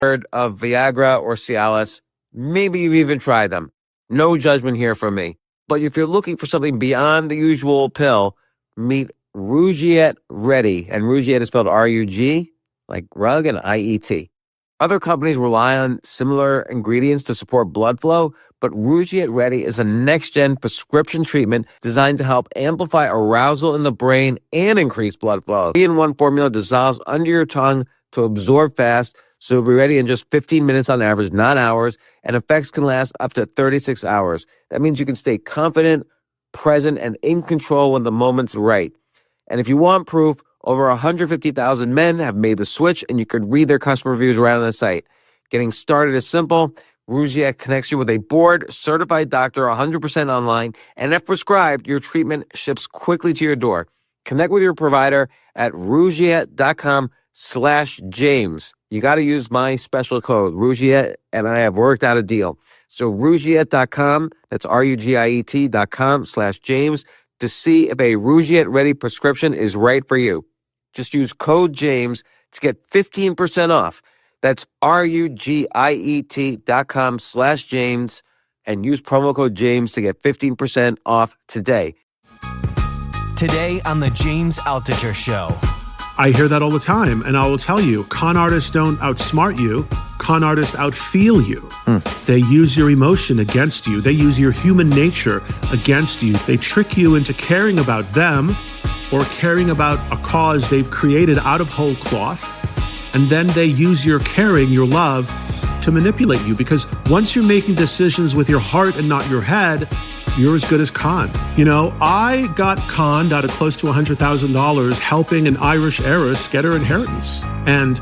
Heard of Viagra or Cialis? Maybe you've even tried them. No judgment here from me. But if you're looking for something beyond the usual pill, meet Rougiette Ready. And Rougiette is spelled R-U-G, like rug, and I-E-T. Other companies rely on similar ingredients to support blood flow, but Rougiette Ready is a next-gen prescription treatment designed to help amplify arousal in the brain and increase blood flow. The 3-in-1 formula dissolves under your tongue to absorb fast, so you'll be ready in just 15 minutes on average, not hours, and effects can last up to 36 hours. That means you can stay confident, present, and in control when the moment's right. And if you want proof, over 150,000 men have made the switch, and you could read their customer reviews right on the site. Getting started is simple. Rougiette connects you with a board-certified doctor 100% online, and if prescribed, your treatment ships quickly to your door. Connect with your provider at rougiette.com/James. You got to use my special code, Rougiette, and I have worked out a deal. So rougiette.com, that's RUGIET.com/James, to see if a Rougiette-ready prescription is right for you. Just use code James to get 15% off. That's RUGIET.com/James and use promo code James to get 15% off today. Today on the James Altucher Show. I hear that all the time, and I will tell you, con artists don't outsmart you, con artists outfeel you. They use your emotion against you. They use your human nature against you. They trick you into caring about them or caring about a cause they've created out of whole cloth, and then they use your caring, your love, to manipulate you, because once you're making decisions with your heart and not your head, you're as good as conned. You know, I got conned out of close to $100,000 helping an Irish heiress get her inheritance. And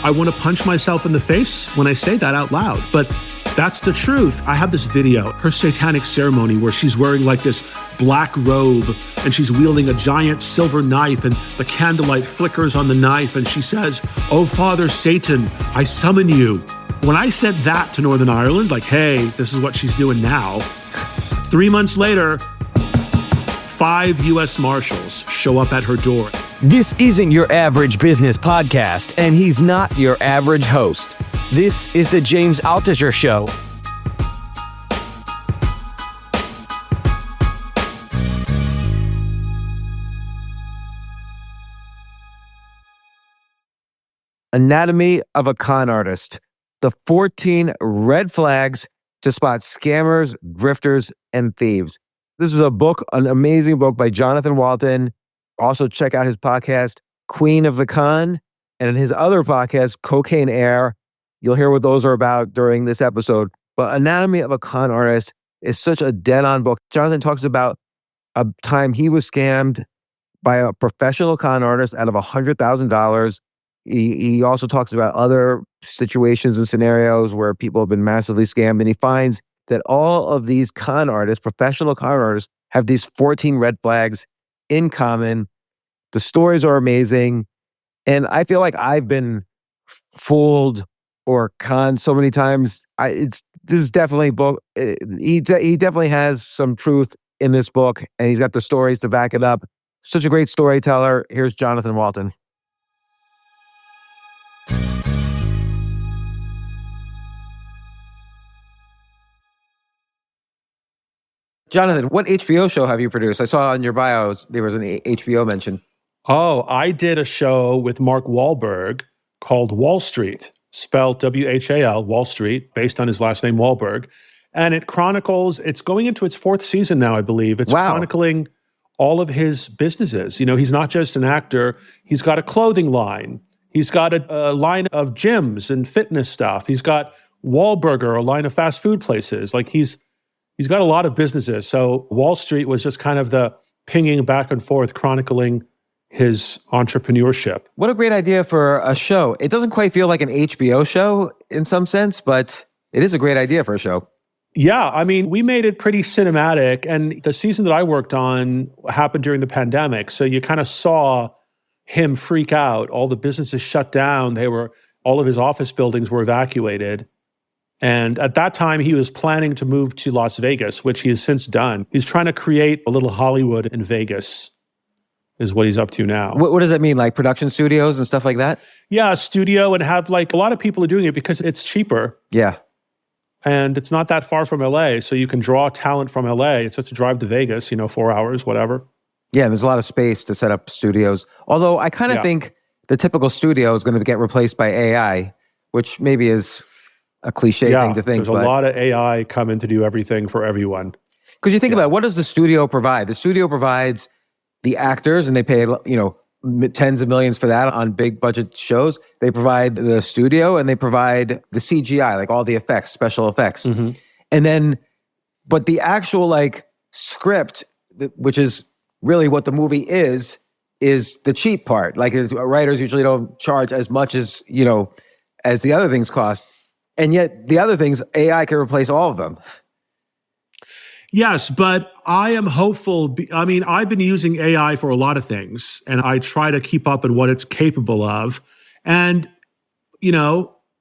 I want to punch myself in the face when I say that out loud, but that's the truth. I have this video, her satanic ceremony, where she's wearing like this black robe and she's wielding a giant silver knife, and the candlelight flickers on the knife, and she says, "Oh, Father Satan, I summon you." When I said that to Northern Ireland, like, hey, this is what she's doing now, 3 months later, 5 U.S. Marshals show up at her door. This isn't your average business podcast, and he's not your average host. This is the James Altucher Show. Anatomy of a Con Artist. The 14 red flags to spot scammers, grifters, and thieves. This is a book, an amazing book by Johnathan Walton. Also check out his podcast, Queen of the Con, and his other podcast, Cocaine Air. You'll hear what those are about during this episode. But Anatomy of a Con Artist is such a dead-on book. Johnathan talks about a time he was scammed by a professional con artist out of $100,000. He also talks about other situations and scenarios where people have been massively scammed, and he finds that all of these con artists, professional con artists, have these 14 red flags in common. The stories are amazing, and I feel like I've been fooled or conned so many times. This is definitely a book. He definitely has some truth in this book, and he's got the stories to back it up. Such a great storyteller. Here's Johnathan Walton. Johnathan, what HBO show have you produced? I saw on your bio there was an HBO mention. Oh, I did a show with Mark Wahlberg called Wahl Street, spelled W-H-A-L, Wall Street, based on his last name, Wahlberg. And it chronicles, it's going into its 4th season now, I believe. It's chronicling all of his businesses. You know, he's not just an actor. He's got a clothing line. He's got a line of gyms and fitness stuff. He's got Wahlburger, a line of fast food places. Like he's got a lot of businesses. So Wahl Street was just kind of the pinging back and forth, chronicling his entrepreneurship. What a great idea for a show. It doesn't quite feel like an HBO show in some sense, but it is a great idea for a show. Yeah, I mean, we made it pretty cinematic, and the season that I worked on happened during the pandemic. So you kind of saw him freak out. All the businesses shut down. All of his office buildings were evacuated. And at that time, he was planning to move to Las Vegas, which he has since done. He's trying to create a little Hollywood in Vegas. is what he's up to now. What does that mean? Like production studios and stuff like that? Yeah, a studio, and have like a lot of people are doing it because it's cheaper. Yeah. And it's not that far from LA. So you can draw talent from LA. It's just a drive to Vegas, 4 hours, whatever. Yeah, there's a lot of space to set up studios. Although I kind of think the typical studio is going to get replaced by AI, which maybe is a cliche thing to think. There's a lot of AI coming to do everything for everyone. Because you think about it, what does the studio provide? The studio provides the actors, and they pay, tens of millions for that on big budget shows. They provide the studio, and they provide the CGI, like all the effects, special effects. Mm-hmm. And then, but the actual like script, which is really what the movie is the cheap part. Like writers usually don't charge as much as, as the other things cost. And yet the other things, AI can replace all of them. Yes, but I am hopeful. I mean, I've been using AI for a lot of things, and I try to keep up in what it's capable of. And,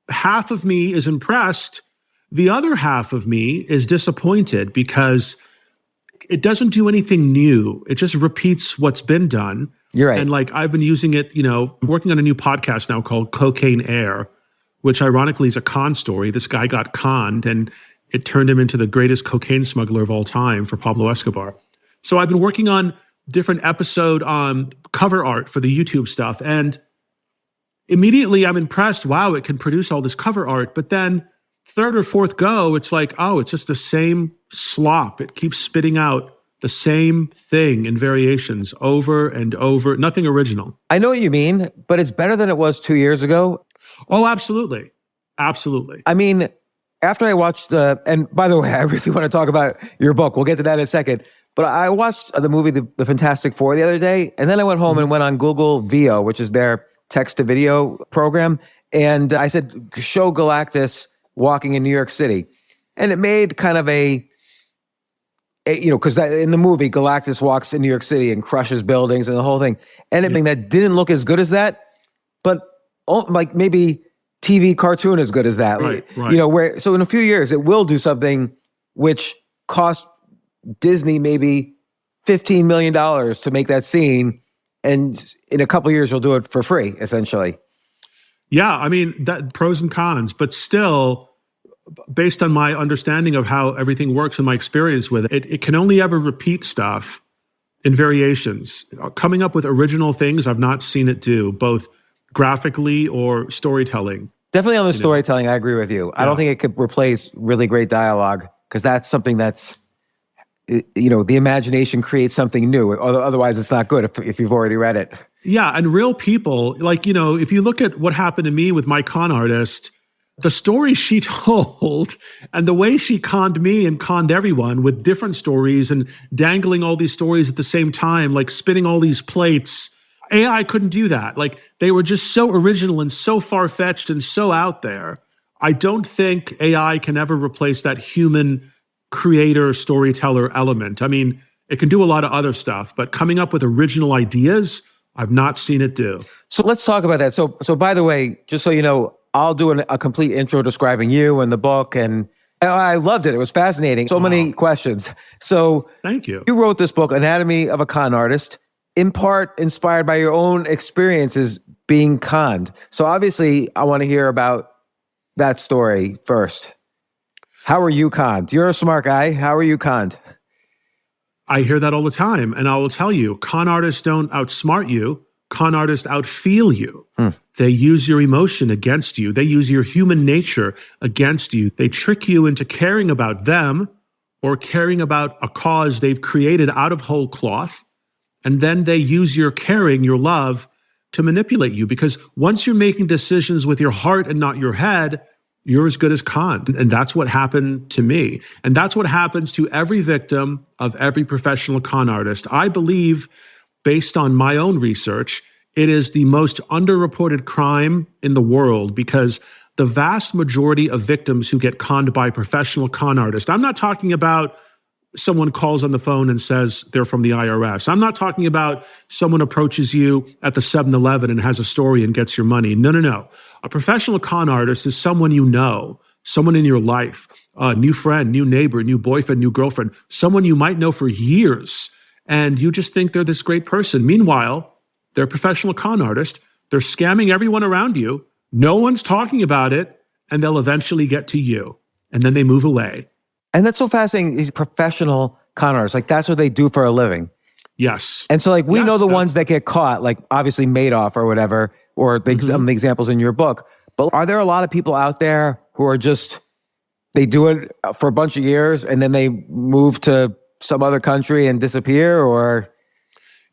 half of me is impressed. The other half of me is disappointed because it doesn't do anything new. It just repeats what's been done. You're right. And like I've been using it, working on a new podcast now called Cocaine Air, which ironically is a con story. This guy got conned, and it turned him into the greatest cocaine smuggler of all time for Pablo Escobar. So I've been working on different episode cover art for the YouTube stuff. And immediately I'm impressed. Wow, it can produce all this cover art. But then third or fourth go, it's like, oh, it's just the same slop. It keeps spitting out the same thing in variations over and over. Nothing original. I know what you mean, but it's better than it was 2 years ago. Oh, absolutely. Absolutely. I mean, after I watched and by the way, I really want to talk about your book. We'll get to that in a second. But I watched the movie, the Fantastic Four, the other day, and then I went home and went on Google VO, which is their text-to-video program, and I said, show Galactus walking in New York City. And it made kind of because in the movie, Galactus walks in New York City and crushes buildings and the whole thing. And it that didn't look as good as that, but like maybe TV cartoon as good as that. Right. So in a few years, it will do something which cost Disney maybe $15 million to make that scene. And in a couple of years, you'll do it for free, essentially. Yeah, I mean, that pros and cons, but still, based on my understanding of how everything works and my experience with it, it can only ever repeat stuff in variations. Coming up with original things, I've not seen it do, both graphically or storytelling. Definitely on the storytelling, I agree with you. Yeah. I don't think it could replace really great dialogue, because that's something that's, the imagination creates something new. Otherwise, it's not good if you've already read it. Yeah, and real people, like, if you look at what happened to me with my con artist, the story she told and the way she conned me and conned everyone with different stories and dangling all these stories at the same time, like spinning all these plates, AI couldn't do that. Like, they were just so original and so far-fetched and so out there. I don't think AI can ever replace that human creator, storyteller element. I mean, it can do a lot of other stuff, but coming up with original ideas, I've not seen it do. So let's talk about that. So by the way, just so you know, I'll do a complete intro describing you and the book, and I loved it. It was fascinating. So many questions. So thank you. You wrote this book, Anatomy of a Con Artist, in part inspired by your own experiences being conned. So obviously, I want to hear about that story first. How are you conned? You're a smart guy. How are you conned? I hear that all the time. And I will tell you, con artists don't outsmart you. Con artists outfeel you. They use your emotion against you. They use your human nature against you. They trick you into caring about them or caring about a cause they've created out of whole cloth. And then they use your caring, your love, to manipulate you. Because once you're making decisions with your heart and not your head, you're as good as conned. And that's what happened to me. And that's what happens to every victim of every professional con artist. I believe, based on my own research, it is the most underreported crime in the world, because the vast majority of victims who get conned by professional con artists, I'm not talking about someone calls on the phone and says they're from the IRS. I'm not talking about someone approaches you at the 7-Eleven and has a story and gets your money. No. A professional con artist is someone you know, someone in your life, a new friend, new neighbor, new boyfriend, new girlfriend, someone you might know for years. and you just think they're this great person. Meanwhile, they're a professional con artist. They're scamming everyone around you. No one's talking about it, and they'll eventually get to you. And then they move away. And that's so fascinating. These professional con artists, like that's what they do for a living. Yes. And so like we know the ones that get caught, like obviously Madoff or whatever, or some of the examples in your book. But are there a lot of people out there who are just, they do it for a bunch of years and then they move to some other country and disappear, or?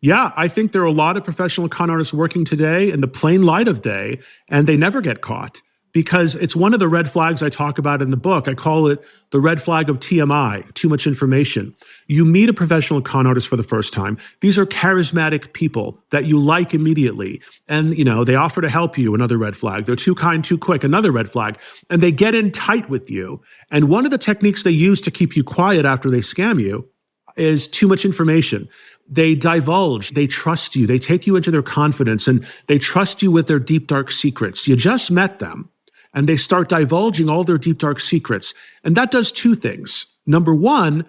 Yeah, I think there are a lot of professional con artists working today in the plain light of day, and they never get caught because it's one of the red flags I talk about in the book. I call it the red flag of TMI, too much information. You meet a professional con artist for the first time. These are charismatic people that you like immediately. And, you know, they offer to help you, another red flag. They're too kind, too quick, another red flag. And they get in tight with you. And one of the techniques they use to keep you quiet after they scam you is too much information. They divulge, they trust you, they take you into their confidence, and they trust you with their deep, dark secrets. You just met them, and they start divulging all their deep, dark secrets. And that does two things. Number one,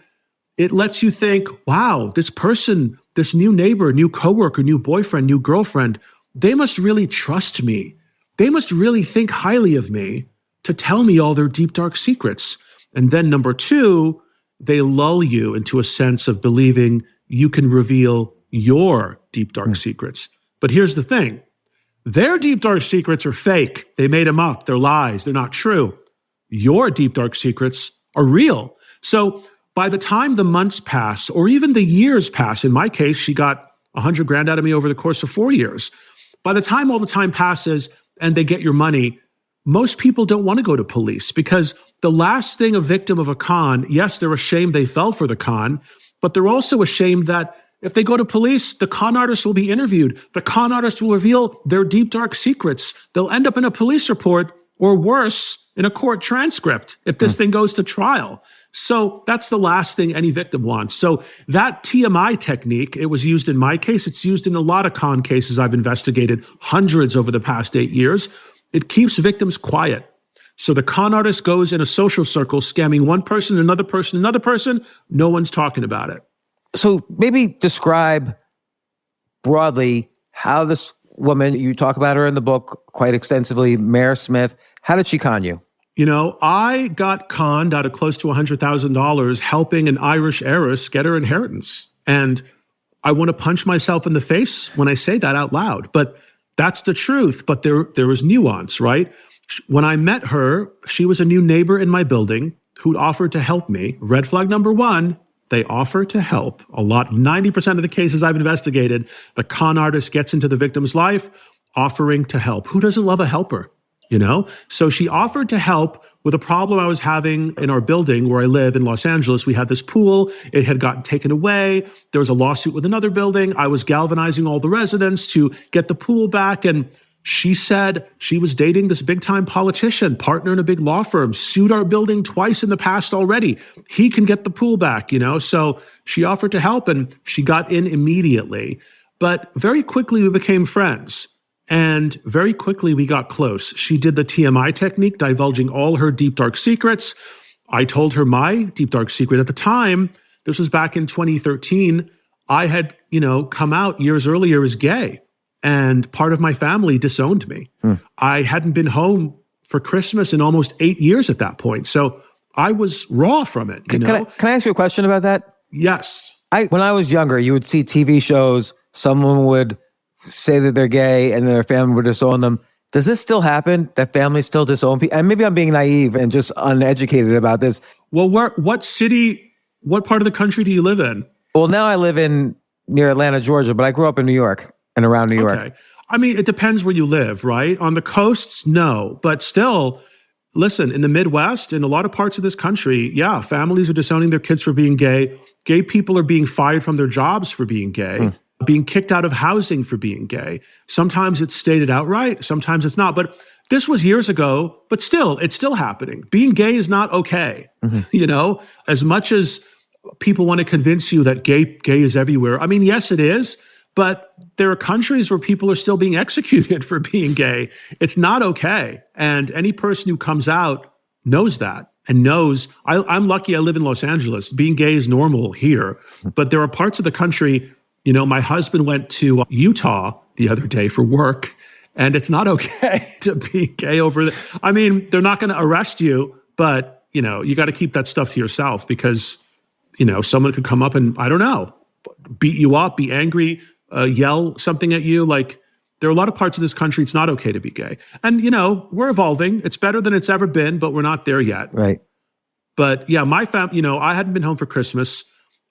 it lets you think, wow, this person, this new neighbor, new coworker, new boyfriend, new girlfriend, they must really trust me. They must really think highly of me to tell me all their deep, dark secrets. And then number two, they lull you into a sense of believing you can reveal your deep, dark secrets. But here's the thing. Their deep, dark secrets are fake. They made them up. They're lies. They're not true. Your deep, dark secrets are real. So by the time the months pass, or even the years pass, in my case, she got $100,000 out of me over the course of 4 years. By the time all the time passes and they get your money, most people don't want to go to police because the last thing a victim of a con, yes, they're ashamed they fell for the con, but they're also ashamed that if they go to police, the con artist will be interviewed. The con artist will reveal their deep, dark secrets. They'll end up in a police report, or worse, in a court transcript if this thing goes to trial. So that's the last thing any victim wants. So that TMI technique, it was used in my case. It's used in a lot of con cases I've investigated, hundreds over the past 8 years. It keeps victims quiet. So the con artist goes in a social circle, scamming one person, another person, another person. No one's talking about it. So maybe describe broadly how this woman, you talk about her in the book quite extensively, Mare Smith, how did she con you? You know, I got conned out of close to $100,000 helping an Irish heiress get her inheritance. And I want to punch myself in the face when I say that out loud. But that's the truth. But there was nuance, right? When I met her, she was a new neighbor in my building who'd offered to help me. Red flag number one, they offer to help. 90% of the cases I've investigated, the con artist gets into the victim's life offering to help. Who doesn't love a helper? You know? So she offered to help with a problem I was having in our building where I live in Los Angeles. We had this pool. It had gotten taken away. There was a lawsuit with another building. I was galvanizing all the residents to get the pool back. And she said she was dating this big-time politician, partner in a big law firm, sued our building twice in the past already. He can get the pool back, you know? So she offered to help, and she got in immediately. But very quickly, we became friends. And very quickly, we got close. She did the TMI technique, divulging all her deep, dark secrets. I told her my deep, dark secret at the time. This was back in 2013. I had, come out years earlier as gay. And part of my family disowned me. I hadn't been home for Christmas in almost 8 years at that point. So I was raw from it. Can I ask you a question about that? Yes. When I was younger, you would see TV shows, someone would say that they're gay and their family would disown them. Does this still happen, that families still disown people? And maybe I'm being naive and just uneducated about this. Well, what city, what part of the country do you live in? Well, now I live near Atlanta, Georgia, but I grew up in New York. And around New York. Okay. I mean, it depends where you live, right? On the coasts, no. But still, listen, in the Midwest, in a lot of parts of this country, yeah, families are disowning their kids for being gay. Gay people are being fired from their jobs for being gay, being kicked out of housing for being gay. Sometimes it's stated outright, sometimes it's not. But this was years ago, but still, it's still happening. Being gay is not okay. As much as people want to convince you that gay is everywhere. I mean, yes, it is. But there are countries where people are still being executed for being gay. It's not okay. And any person who comes out knows that. and knows, I'm lucky I live in Los Angeles. Being gay is normal here, but there are parts of the country, my husband went to Utah the other day for work, and it's not okay to be gay over there. I mean, they're not going to arrest you, but, you got to keep that stuff to yourself because, someone could come up and, I don't know, beat you up, be angry, yell something at you. Like, there are a lot of parts of this country, it's not okay to be gay. And, we're evolving. It's better than it's ever been, but we're not there yet. Right. But yeah, my family, I hadn't been home for Christmas.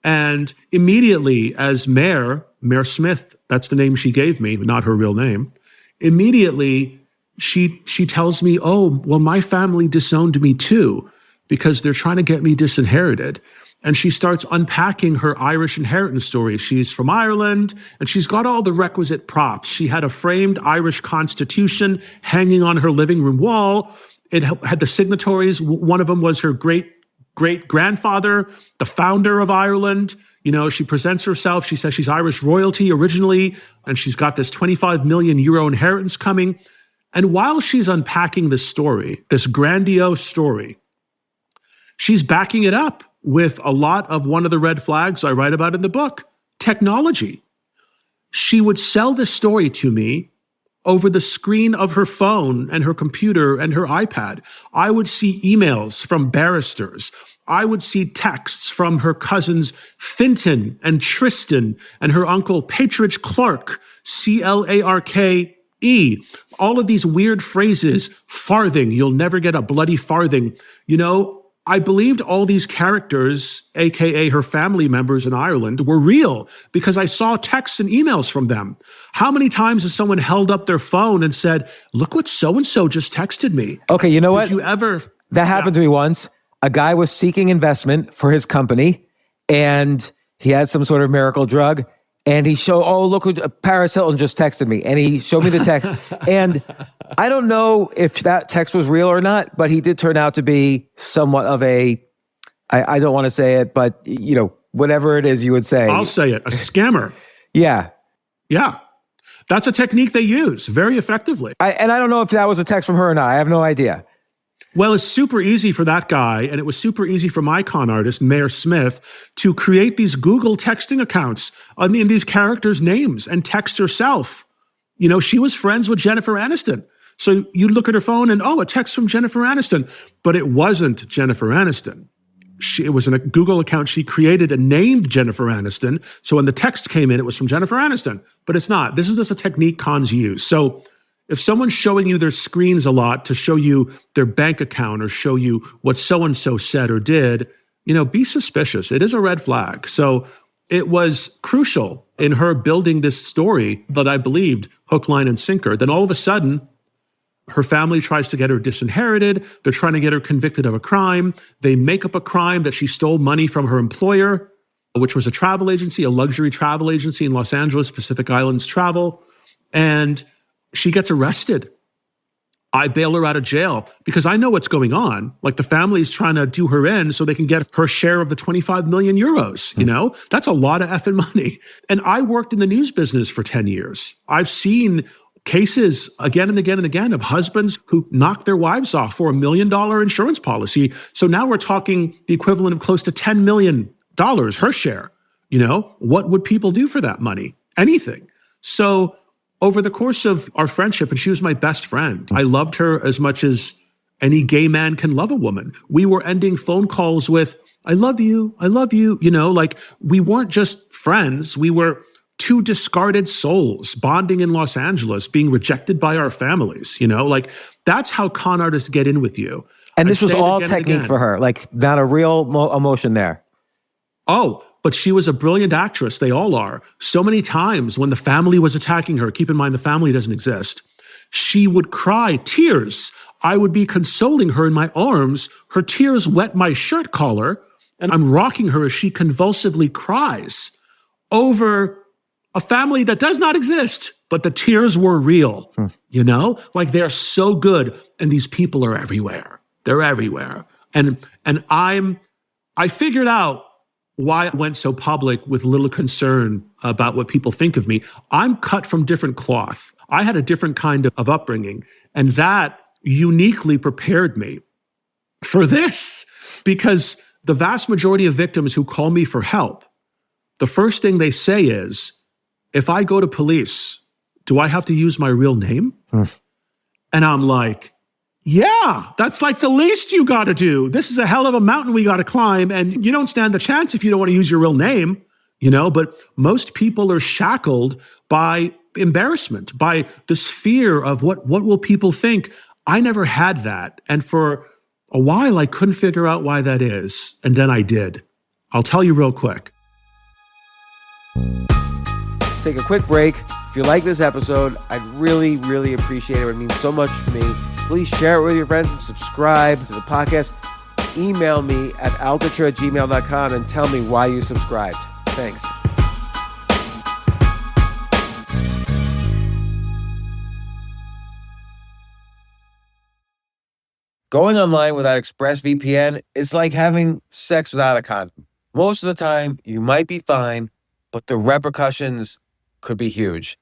And immediately as Mayor Smith, that's the name she gave me, not her real name, immediately she tells me, oh, well, my family disowned me too, because they're trying to get me disinherited. And she starts unpacking her Irish inheritance story. She's from Ireland, and she's got all the requisite props. She had a framed Irish constitution hanging on her living room wall. It had the signatories. One of them was her great-grandfather, the founder of Ireland. She presents herself. She says she's Irish royalty originally, and she's got this 25 million euro inheritance coming. And while she's unpacking this story, this grandiose story, she's backing it up with a lot of one of the red flags I write about in the book, technology. She would sell this story to me over the screen of her phone and her computer and her iPad. I would see emails from barristers. I would see texts from her cousins Fintan and Tristan and her uncle Patridge Clarke, Clarke. All of these weird phrases, farthing, you'll never get a bloody farthing. I believed all these characters, AKA her family members in Ireland, were real because I saw texts and emails from them. How many times has someone held up their phone and said, look what so-and-so just texted me? Okay, you know what? Did you ever? That happened to me once. A guy was seeking investment for his company, and he had some sort of miracle drug. And he showed, look what Paris Hilton just texted me. And he showed me the text. And I don't know if that text was real or not, but he did turn out to be somewhat of I don't want to say it, but, whatever it is you would say. I'll say it, a scammer. Yeah. Yeah. That's a technique they use very effectively. I don't know if that was a text from her or not. I have no idea. Well, it's super easy for that guy, and it was super easy for my con artist, Mayor Smith, to create these Google texting accounts in these characters' names and text herself. She was friends with Jennifer Aniston. So you'd look at her phone and, a text from Jennifer Aniston. But it wasn't Jennifer Aniston. It was in a Google account she created and named Jennifer Aniston. So when the text came in, it was from Jennifer Aniston. But it's not. This is just a technique cons use. So if someone's showing you their screens a lot to show you their bank account or show you what so-and-so said or did, be suspicious. It is a red flag. So it was crucial in her building this story that I believed, hook, line, and sinker. Then all of a sudden, her family tries to get her disinherited. They're trying to get her convicted of a crime. They make up a crime that she stole money from her employer, which was a travel agency, a luxury travel agency in Los Angeles, Pacific Islands Travel. And she gets arrested. I bail her out of jail because I know what's going on. Like the family's trying to do her in so they can get her share of the 25 million euros. That's a lot of effing money. And I worked in the news business for 10 years. I've seen cases again and again and again of husbands who knocked their wives off for $1 million insurance policy. So now we're talking the equivalent of close to $10 million, her share. What would people do for that money? Anything. So over the course of our friendship, and she was my best friend, I loved her as much as any gay man can love a woman. We were ending phone calls with, I love you, we weren't just friends. We were two discarded souls bonding in Los Angeles, being rejected by our families, that's how con artists get in with you. And this was all technique for her, not a real emotion there. Oh, but she was a brilliant actress. They all are. So many times when the family was attacking her, keep in mind the family doesn't exist, she would cry tears. I would be consoling her in my arms. Her tears wet my shirt collar, and I'm rocking her as she convulsively cries over a family that does not exist, but the tears were real, They're so good, and these people are everywhere. They're everywhere. And I figured out why I went so public with little concern about what people think of me. I'm cut from different cloth. I had a different kind of upbringing, and that uniquely prepared me for this. Because the vast majority of victims who call me for help, the first thing they say is, if I go to police, do I have to use my real name? And I'm like, yeah, that's like the least you got to do. This is a hell of a mountain we got to climb, and you don't stand a chance if you don't want to use your real name, but most people are shackled by embarrassment, by this fear of what will people think. I never had that. And for a while, I couldn't figure out why that is. And then I did. I'll tell you real quick. Take a quick break. If you like this episode, I'd really, really appreciate it. It means so much to me. Please share it with your friends and subscribe to the podcast. Email me at altucher@gmail.com and tell me why you subscribed. Thanks. Going online without ExpressVPN is like having sex without a condom. Most of the time, you might be fine, but the repercussions could be huge.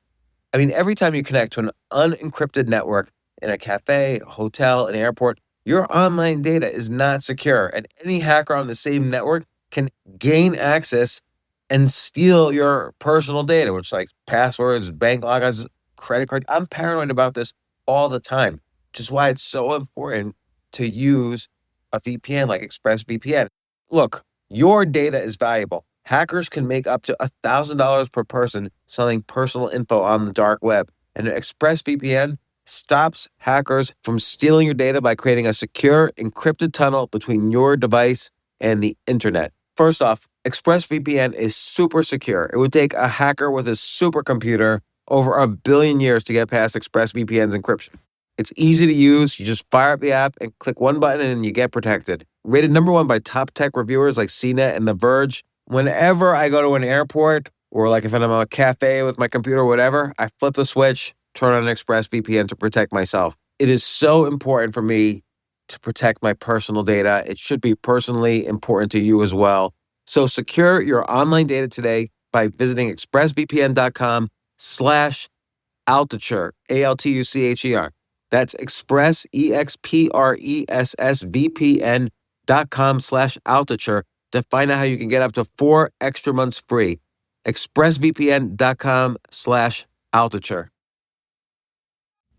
I mean, every time you connect to an unencrypted network in a cafe, a hotel, an airport, your online data is not secure, and any hacker on the same network can gain access and steal your personal data, which like passwords, bank logins, credit card. I'm paranoid about this all the time, which is why it's so important to use a VPN like ExpressVPN. Look, your data is valuable. Hackers can make up to $1,000 per person selling personal info on the dark web. And ExpressVPN stops hackers from stealing your data by creating a secure, encrypted tunnel between your device and the internet. First off, ExpressVPN is super secure. It would take a hacker with a supercomputer over 1 billion years to get past ExpressVPN's encryption. It's easy to use. You just fire up the app and click one button and you get protected. Rated #1 by top tech reviewers like CNET and The Verge. Whenever I go to an airport or like if I'm at a cafe with my computer or whatever, I flip the switch, turn on ExpressVPN to protect myself. It is so important for me to protect my personal data. It should be personally important to you as well. So secure your online data today by visiting expressvpn.com/Altucher, Altucher. That's expressvpn.com/Altucher to find out how you can get up to 4 extra months free. expressvpn.com/Altucher.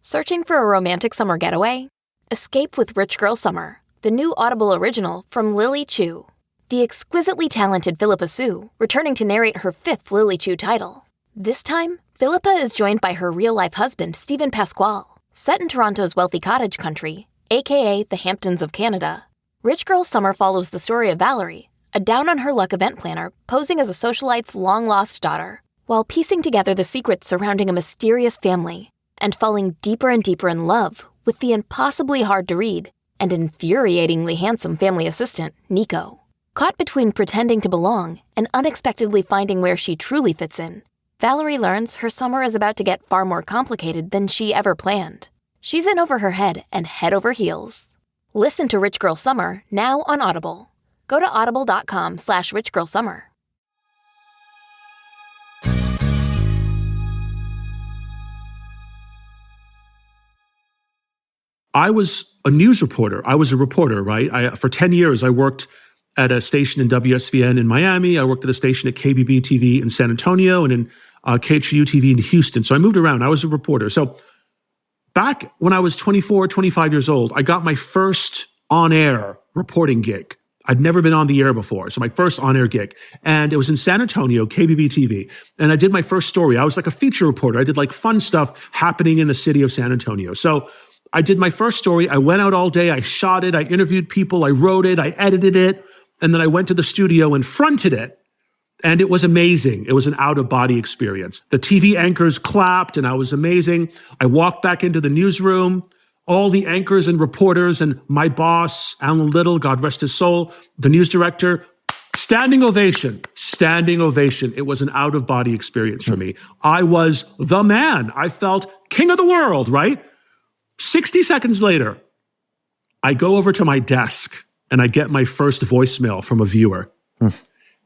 Searching for a romantic summer getaway? Escape with Rich Girl Summer, the new Audible original from Lily Chu. The exquisitely talented Philippa Sue, returning to narrate her 5th Lily Chu title. This time, Philippa is joined by her real-life husband, Stephen Pasquale. Set in Toronto's wealthy cottage country, aka the Hamptons of Canada, Rich Girl Summer follows the story of Valerie, a down-on-her-luck event planner posing as a socialite's long-lost daughter, while piecing together the secrets surrounding a mysterious family and falling deeper and deeper in love with the impossibly hard-to-read and infuriatingly handsome family assistant, Nico. Caught between pretending to belong and unexpectedly finding where she truly fits in, Valerie learns her summer is about to get far more complicated than she ever planned. She's in over her head and head over heels. Listen to Rich Girl Summer now on Audible. Go to audible.com/richgirlsummer. I was a news reporter. I was a reporter, right? For 10 years, I worked at a station in WSVN in Miami. I worked at a station at KBB TV in San Antonio and in KHU TV in Houston. So I moved around. I was a reporter. So back when I was 24, 25 years old, I got my first on-air reporting gig. I'd never been on the air before. So my first on-air gig. And it was in San Antonio, KBB TV. And I did my first story. I was like a feature reporter. I did like fun stuff happening in the city of San Antonio. So I did my first story. I went out all day. I shot it. I interviewed people. I wrote it. I edited it. And then I went to the studio and fronted it. And it was amazing. It was an out-of-body experience. The TV anchors clapped, and I was amazing. I walked back into the newsroom. All the anchors and reporters and my boss, Alan Little, God rest his soul, the news director, standing ovation, standing ovation. It was an out-of-body experience for me. I was the man. I felt king of the world, right? 60 seconds later, I go over to my desk and I get my first voicemail from a viewer.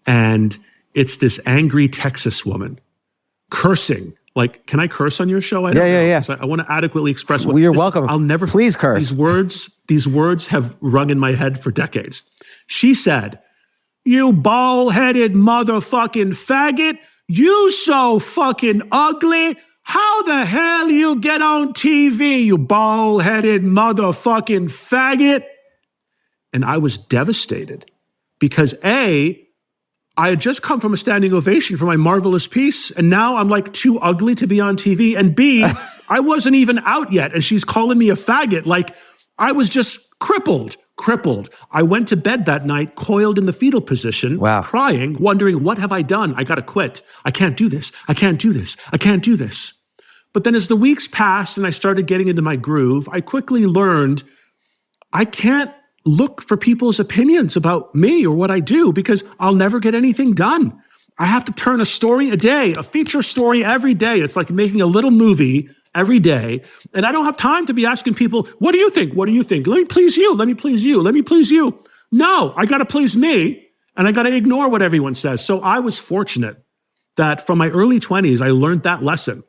And it's this angry Texas woman cursing Like, can I curse on your show? I don't know. Yeah. I want to adequately express what You're welcome. I'll never. Please curse. These words have rung in my head for decades. She said, "You bald-headed motherfucking faggot. You so fucking ugly. How the hell you get on TV, you bald-headed motherfucking faggot?" And I was devastated because A, I had just come from a standing ovation for my marvelous piece, and now I'm like too ugly to be on TV. And B, I wasn't even out yet, and she's calling me a faggot. Like, I was just crippled. I went to bed that night, coiled in the fetal position, crying, wondering, what have I done? I got to quit. I can't do this. I can't do this. I can't do this. But then as the weeks passed and I started getting into my groove, I quickly learned I can't look for people's opinions about me or what I do because I'll never get anything done. I have to turn a story a day, a feature story every day. It's like making a little movie every day. And I don't have time to be asking people, what do you think? What do you think? Let me please you. Let me please you. Let me please you. No, I got to please me and I got to ignore what everyone says. So I was fortunate that from my early 20s, I learned that lesson.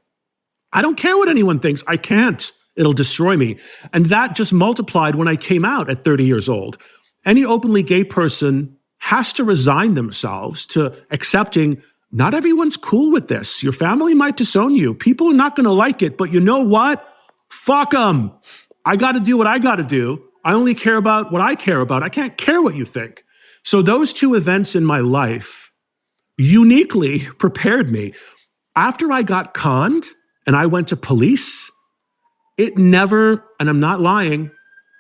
I don't care what anyone thinks. I can't. It'll destroy me. And that just multiplied when I came out at 30 years old. Any openly gay person has to resign themselves to accepting not everyone's cool with this. Your family might disown you. People are not going to like it. But you know what? Fuck them. I got to do what I got to do. I only care about what I care about. I can't care what you think. So those two events in my life uniquely prepared me. After I got conned and I went to police, it never, and I'm not lying,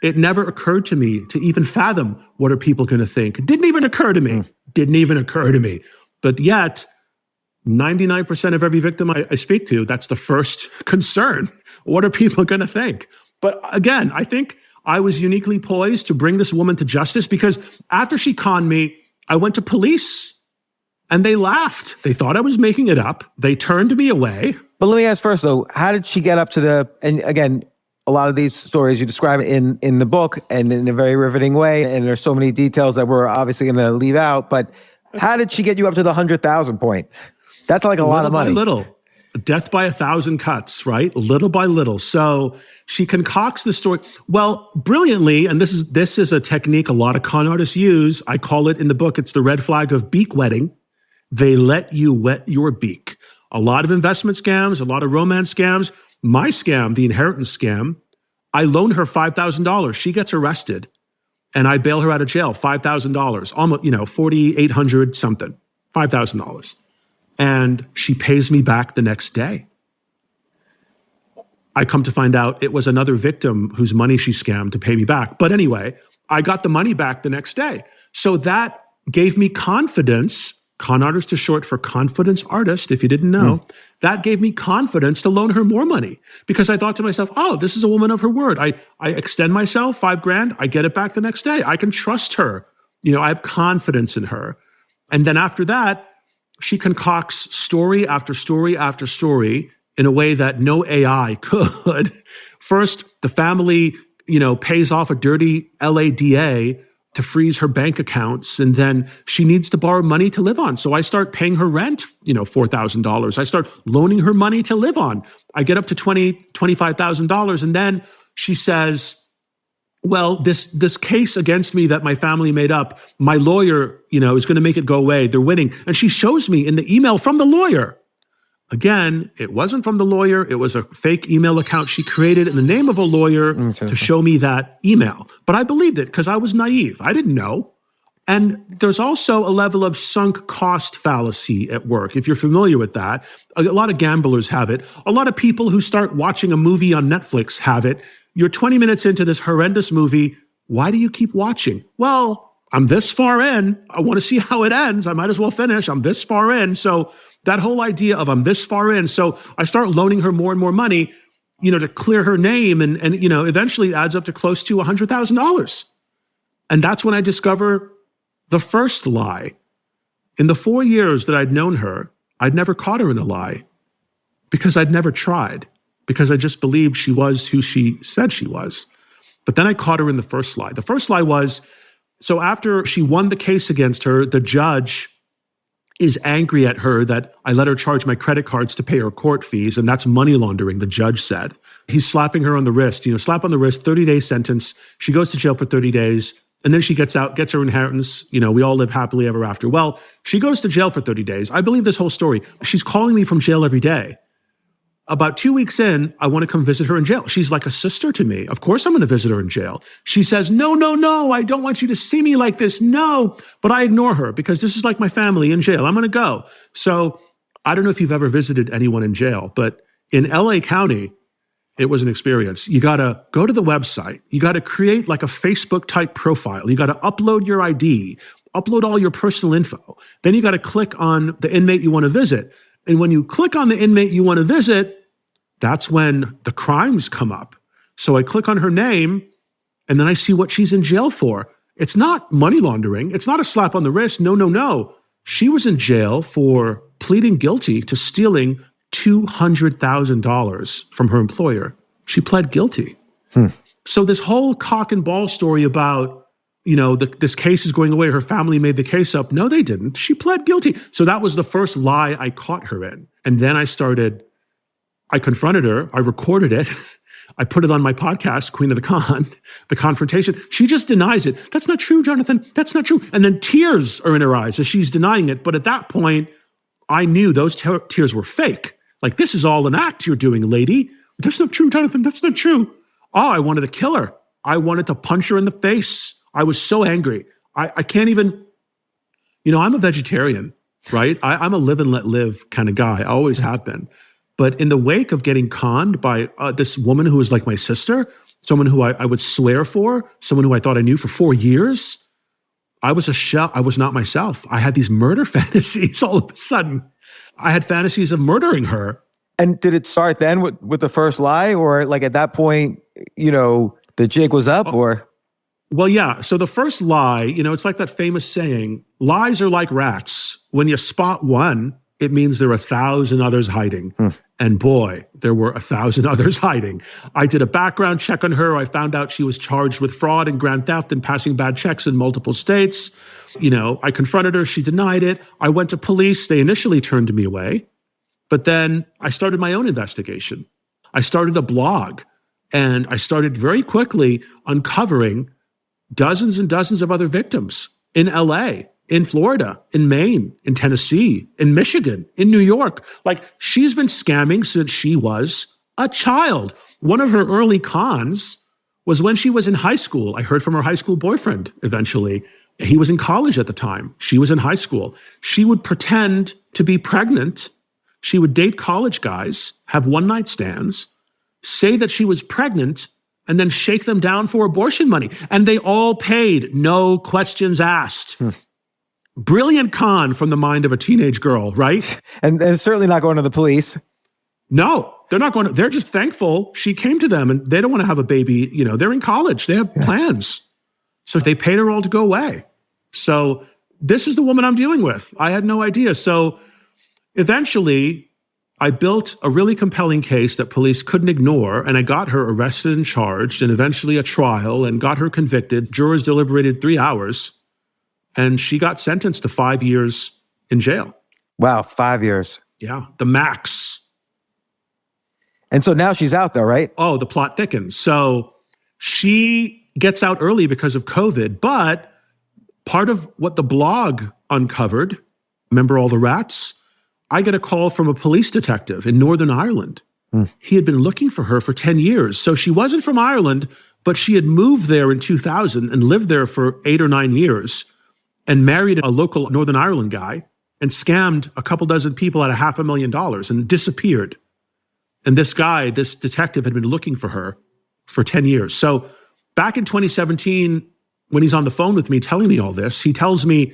it never occurred to me to even fathom what are people going to think. It didn't even occur to me. Didn't even occur to me. But yet, 99% of every victim I speak to, that's the first concern. What are people going to think? But again, I think I was uniquely poised to bring this woman to justice because after she conned me, I went to police and they laughed. They thought I was making it up. They turned me away. But let me ask first, though, how did she get up to and again, a lot of these stories you describe in the book and in a very riveting way, and there's so many details that we're obviously going to leave out, but how did she get you up to the 100,000 point? That's like a lot of money. Little. Death by 1,000 cuts, right? Little by little. So she concocts the story. Well, brilliantly, and this is a technique a lot of con artists use. I call it in the book, it's the red flag of beak-wetting. They let you wet your beak. A lot of investment scams, a lot of romance scams. My scam, the inheritance scam, I loan her $5,000. She gets arrested and I bail her out of jail, $5,000, almost, $4,800 something, $5,000. And she pays me back the next day. I come to find out it was another victim whose money she scammed to pay me back. But anyway, I got the money back the next day. So that gave me confidence. Con artist is short for confidence artist, if you didn't know. That gave me confidence to loan her more money because I thought to myself, oh, this is a woman of her word. I extend myself $5,000, I get it back the next day. I can trust her. I have confidence in her. And then after that, she concocts story after story after story in a way that no AI could. First, the family, pays off a dirty LADA to freeze her bank accounts. And then she needs to borrow money to live on. So I start paying her rent, $4,000. I start loaning her money to live on. I get up to $25,000. And then she says, well, this case against me that my family made up, my lawyer, is going to make it go away. They're winning. And she shows me in the email from the lawyer. Again, it wasn't from the lawyer. It was a fake email account she created in the name of a lawyer to show me that email. But I believed it because I was naive. I didn't know. And there's also a level of sunk cost fallacy at work. If you're familiar with that, a lot of gamblers have it. A lot of people who start watching a movie on Netflix have it. You're 20 minutes into this horrendous movie. Why do you keep watching? Well, I'm this far in. I want to see how it ends. I might as well finish. I'm this far in. So that whole idea of I'm this far in. So I start loaning her more and more money, to clear her name. And eventually it adds up to close to $100,000. And that's when I discover the first lie. In the 4 years that I'd known her, I'd never caught her in a lie because I'd never tried, because I just believed she was who she said she was. But then I caught her in the first lie. The first lie was, so after she won the case against her, the judge is angry at her that I let her charge my credit cards to pay her court fees, and that's money laundering, the judge said. He's slapping her on the wrist, slap on the wrist, 30-day sentence. She goes to jail for 30 days, and then she gets out, gets her inheritance. We all live happily ever after. Well, she goes to jail for 30 days. I believe this whole story. She's calling me from jail every day. About 2 weeks in, I want to come visit her in jail. She's like a sister to me. Of course I'm going to visit her in jail. She says, no, I don't want you to see me like this. No. But I ignore her because this is like my family in jail. I'm going to go. So I don't know if you've ever visited anyone in jail, but in LA County, it was an experience. You got to go to the website. You got to create like a Facebook type profile. You got to upload your ID, upload all your personal info. Then you got to click on the inmate you want to visit. And when you click on the inmate you want to visit, that's when the crimes come up. So I click on her name, and then I see what she's in jail for. It's not money laundering. It's not a slap on the wrist. No. She was in jail for pleading guilty to stealing $200,000 from her employer. She pled guilty. So this whole cock and ball story about, this case is going away, her family made the case up. No, they didn't. She pled guilty. So that was the first lie I caught her in. And then I confronted her, I recorded it, I put it on my podcast, Queen of the Con, the confrontation. She just denies it. That's not true, Johnathan. That's not true. And then tears are in her eyes as she's denying it. But at that point, I knew those tears were fake. Like, this is all an act you're doing, lady. That's not true, Johnathan. That's not true. Oh, I wanted to kill her. I wanted to punch her in the face. I was so angry. I can't even, I'm a vegetarian, right? I'm a live and let live kind of guy. I always have been. But in the wake of getting conned by this woman who was like my sister, someone who I would swear for, someone who I thought I knew for 4 years, I was a shell. I was not myself. I had these murder fantasies all of a sudden. I had fantasies of murdering her. And did it start then with the first lie, or like at that point, the jig was up, or? Well, yeah. So the first lie, it's like that famous saying, lies are like rats. When you spot one, it means there are 1,000 others hiding. And boy, there were 1,000 others hiding. I did a background check on her. I found out she was charged with fraud and grand theft and passing bad checks in multiple states. I confronted her. She denied it. I went to police. They initially turned me away. But then I started my own investigation. I started a blog, and I started very quickly uncovering dozens and dozens of other victims in LA, in Florida, in Maine, in Tennessee, in Michigan, in New York. Like, she's been scamming since she was a child. One of her early cons was when she was in high school. I heard from her high school boyfriend eventually. He was in college at the time. She was in high school. She would pretend to be pregnant. She would date college guys, have one-night stands, say that she was pregnant, and then shake them down for abortion money. And they all paid, no questions asked. Brilliant con from the mind of a teenage girl, right? And certainly not going to the police. No, they're not going to. They're just thankful she came to them, and they don't want to have a baby. They're in college. They have plans. So they paid her all to go away. So this is the woman I'm dealing with. I had no idea. So eventually, I built a really compelling case that police couldn't ignore, and I got her arrested and charged, and eventually a trial, and got her convicted. Jurors deliberated 3 hours. And she got sentenced to 5 years in jail. Wow, 5 years. Yeah, the max. And so now she's out though, right? Oh, the plot thickens. So she gets out early because of COVID, but part of what the blog uncovered, remember all the rats? I get a call from a police detective in Northern Ireland. He had been looking for her for 10 years. So she wasn't from Ireland, but she had moved there in 2000 and lived there for 8 or 9 years. And married a local Northern Ireland guy and scammed a couple dozen people out of $500,000 and disappeared. And this guy, this detective, had been looking for her for 10 years. So back in 2017, when he's on the phone with me telling me all this, he tells me,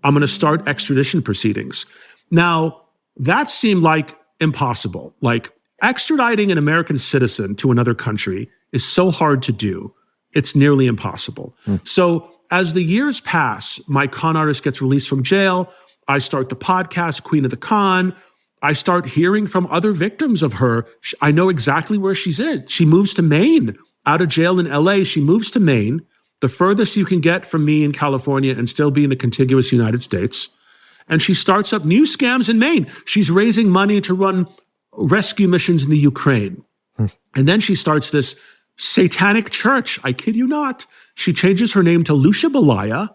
I'm going to start extradition proceedings. Now, that seemed like impossible. Like, extraditing an American citizen to another country is so hard to do. It's nearly impossible. So as the years pass, my con artist gets released from jail. I start the podcast, Queen of the Con. I start hearing from other victims of her. I know exactly where she's in. She moves to Maine. Out of jail in LA, she moves to Maine, the furthest you can get from me in California and still be in the contiguous United States. And she starts up new scams in Maine. She's raising money to run rescue missions in the Ukraine. And then she starts this satanic church. I kid you not. She changes her name to Lucia Belaya,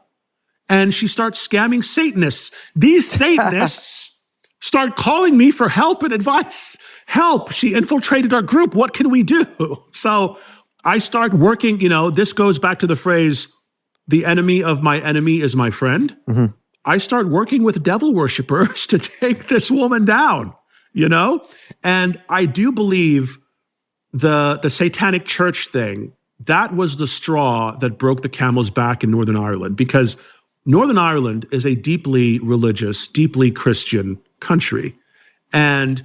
and she starts scamming Satanists. These Satanists start calling me for help and advice. Help, she infiltrated our group. What can we do? So I start working, this goes back to the phrase, the enemy of my enemy is my friend. Mm-hmm. I start working with devil worshipers to take this woman down, And I do believe the satanic church thing, that was the straw that broke the camel's back in Northern Ireland, because Northern Ireland is a deeply religious, deeply Christian country. And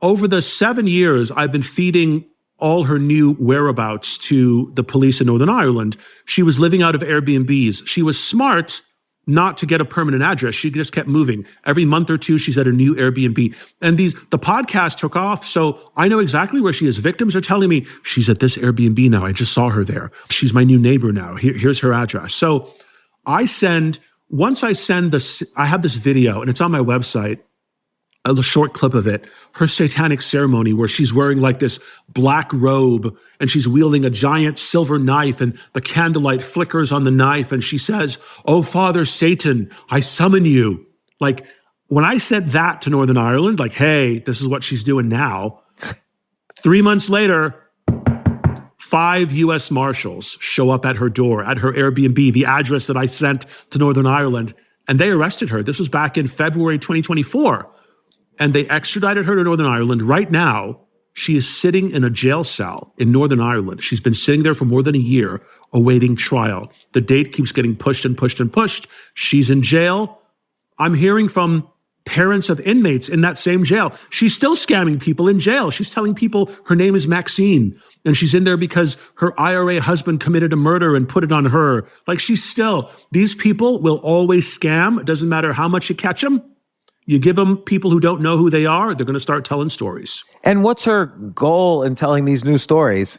over the 7 years, I've been feeding all her new whereabouts to the police in Northern Ireland. She was living out of Airbnbs. She was smart not to get a permanent address. She just kept moving. Every month or two, she's at a new Airbnb. And the podcast took off, so I know exactly where she is. Victims are telling me, she's at this Airbnb now. I just saw her there. She's my new neighbor now. Here's her address. So I have this video, and it's on my website, a short clip of it, her satanic ceremony where she's wearing like this black robe and she's wielding a giant silver knife and the candlelight flickers on the knife and she says, "Oh, Father Satan, I summon you." Like when I said that to Northern Ireland, like, hey, this is what she's doing now. 3 months later, 5 U.S. Marshals show up at her door, at her Airbnb, the address that I sent to Northern Ireland, and they arrested her. This was back in February 2024. And they extradited her to Northern Ireland. Right now, she is sitting in a jail cell in Northern Ireland. She's been sitting there for more than a year awaiting trial. The date keeps getting pushed and pushed and pushed. She's in jail. I'm hearing from parents of inmates in that same jail. She's still scamming people in jail. She's telling people her name is Maxine, and she's in there because her IRA husband committed a murder and put it on her. Like these people will always scam. It doesn't matter how much you catch them. You give them people who don't know who they are, they're going to start telling stories. And what's her goal in telling these new stories?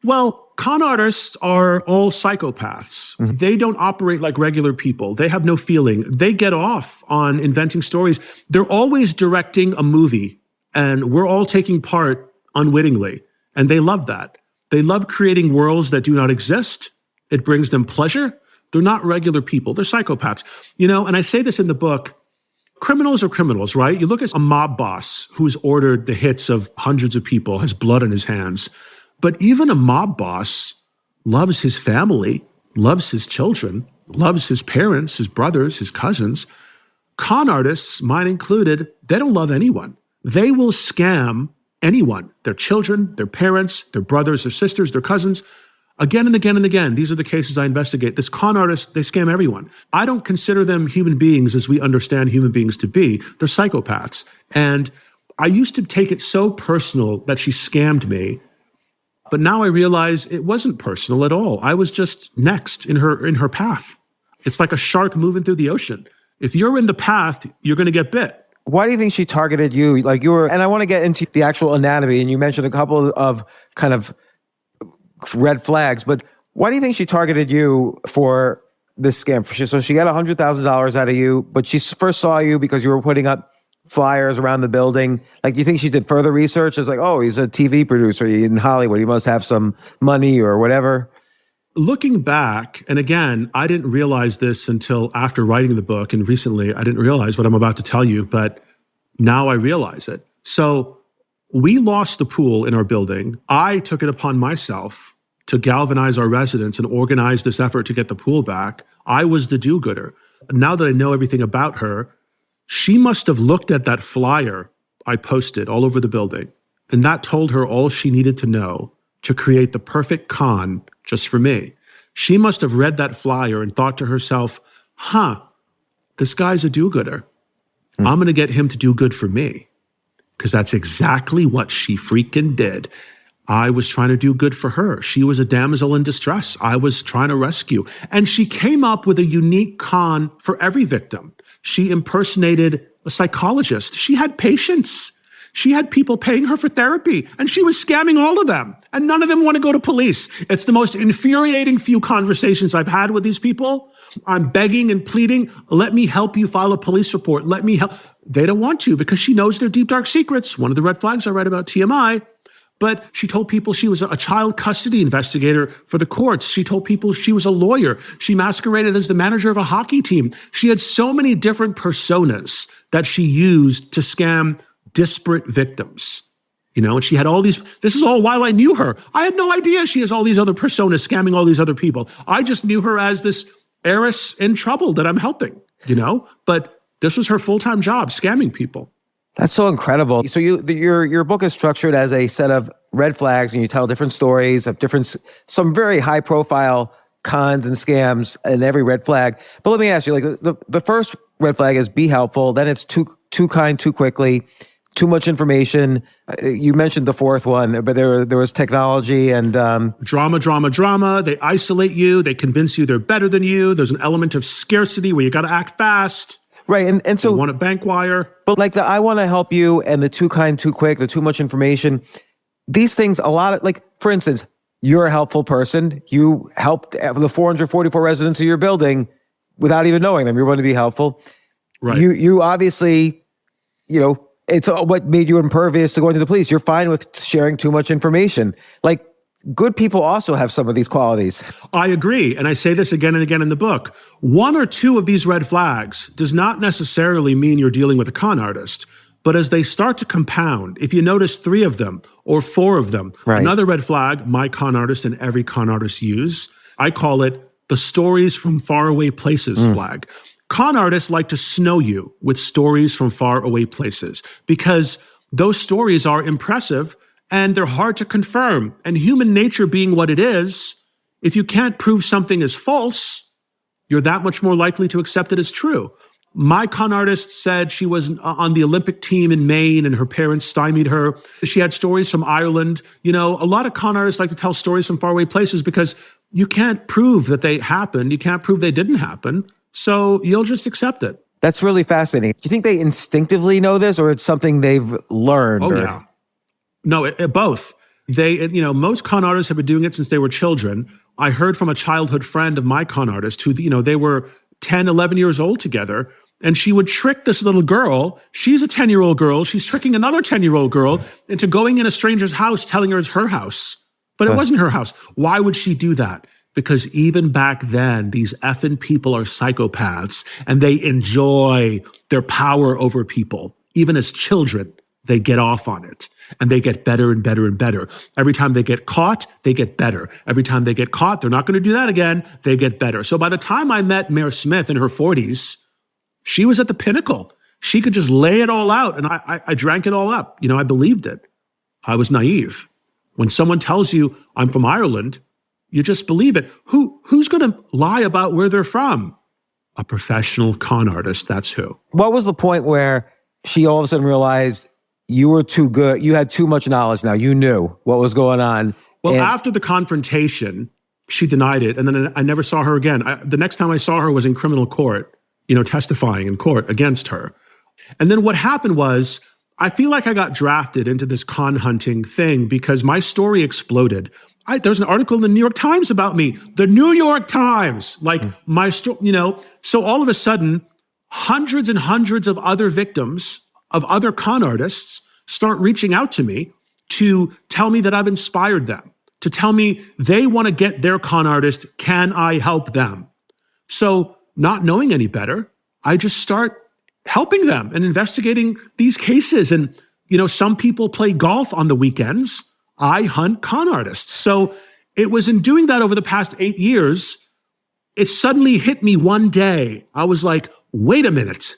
Well, con artists are all psychopaths. Mm-hmm. They don't operate like regular people. They have no feeling. They get off on inventing stories. They're always directing a movie, and we're all taking part unwittingly. And they love that. They love creating worlds that do not exist. It brings them pleasure. They're not regular people. They're psychopaths. And I say this in the book, criminals are criminals, right? You look at a mob boss who's ordered the hits of hundreds of people, has blood on his hands. But even a mob boss loves his family, loves his children, loves his parents, his brothers, his cousins. Con artists, mine included, they don't love anyone. They will scam anyone, their children, their parents, their brothers, their sisters, their cousins. Again and again and again, these are the cases I investigate. This con artist, they scam everyone. I don't consider them human beings as we understand human beings to be. They're psychopaths. And I used to take it so personal that she scammed me, but now I realize it wasn't personal at all. I was just next in her path. It's like a shark moving through the ocean. If you're in the path, you're going to get bit. Why do you think she targeted you? And I want to get into the actual anatomy, and you mentioned a couple of kind of red flags, but why do you think she targeted you for this scam? So she got $100,000 out of you, but she first saw you because you were putting up flyers around the building. You think she did further research? It's like, oh, he's a TV producer in Hollywood. He must have some money or whatever. Looking back, and again, I didn't realize this until after writing the book, and recently I didn't realize what I'm about to tell you, but now I realize it. So we lost the pool in our building. I took it upon myself to galvanize our residents and organize this effort to get the pool back. I was the do-gooder. Now that I know everything about her, she must have looked at that flyer I posted all over the building, and that told her all she needed to know to create the perfect con just for me. She must have read that flyer and thought to herself, this guy's a do-gooder. I'm going to get him to do good for me. Because that's exactly what she freaking did. I was trying to do good for her. She was a damsel in distress. I was trying to rescue. And she came up with a unique con for every victim. She impersonated a psychologist. She had patients. She had people paying her for therapy, and she was scamming all of them, and none of them want to go to police. It's the most infuriating few conversations I've had with these people. I'm begging and pleading, let me help you file a police report. Let me help. They don't want to because she knows their deep, dark secrets. One of the red flags I write about TMI. But she told people she was a child custody investigator for the courts. She told people she was a lawyer. She masqueraded as the manager of a hockey team. She had so many different personas that she used to scam disparate victims. And she had all these, this is all while I knew her. I had no idea she has all these other personas scamming all these other people. I just knew her as this heiress in trouble that I'm helping, But this was her full-time job, scamming people. That's so incredible. So your book is structured as a set of red flags, and you tell different stories of some very high profile cons and scams in every red flag. But let me ask you, like the first red flag is be helpful. Then it's too kind, too quickly, too much information. You mentioned the fourth one, but there was technology and drama. They isolate you. They convince you they're better than you. There's an element of scarcity where you got to act fast. Right, and so you want a bank wire. But like the I want to help you and the too kind, too quick, the too much information, these things, a lot of, like, for instance, you're a helpful person. You helped the 444 residents of your building without even knowing them. You're going to be helpful. Right. You obviously, it's what made you impervious to going to the police. You're fine with sharing too much information. Like, good people also have some of these qualities. I agree. And I say this again and again in the book. One or two of these red flags does not necessarily mean you're dealing with a con artist. But as they start to compound, if you notice 3 of them or 4 of them, right. Another red flag my con artist and every con artist use, I call it the stories from faraway places flag. Con artists like to snow you with stories from faraway places because those stories are impressive and they're hard to confirm. And human nature being what it is, if you can't prove something is false, you're that much more likely to accept it as true. My con artist said she was on the Olympic team in Maine and her parents stymied her. She had stories from Ireland. A lot of con artists like to tell stories from faraway places because you can't prove that they happened. You can't prove they didn't happen. So you'll just accept it. That's really fascinating. Do you think they instinctively know this or it's something they've learned? Oh, yeah. No, both. Most con artists have been doing it since they were children. I heard from a childhood friend of my con artist who, they were 10, 11 years old together, and she would trick this little girl. She's a 10-year-old girl. She's tricking another 10-year-old girl into going in a stranger's house, telling her it's her house. But it wasn't her house. Why would she do that? Because even back then, these effing people are psychopaths, and they enjoy their power over people. Even as children, they get off on it. And they get better and better and better. Every time they get caught, they get better. Every time they get caught, they're not going to do that again. They get better. So by the time I met Mayor Smith in her 40s, she was at the pinnacle. She could just lay it all out. And I drank it all up. I believed it. I was naive. When someone tells you I'm from Ireland, you just believe it. Who's going to lie about where they're from? A professional con artist. That's who. What was the point where she all of a sudden realized you were too good? You had too much knowledge now. You knew what was going on. Well, after the confrontation, she denied it. And then I never saw her again. The next time I saw her was in criminal court, testifying in court against her. And then what happened was, I feel like I got drafted into this con hunting thing because my story exploded. There's an article in the New York Times about me. The New York Times, my story, So all of a sudden, hundreds and hundreds of other victims of other con artists start reaching out to me to tell me that I've inspired them, to tell me they want to get their con artist. Can I help them? So not knowing any better, I just start helping them and investigating these cases. And, some people play golf on the weekends. I hunt con artists. So it was in doing that over the past 8 years, it suddenly hit me one day. I was like, wait a minute.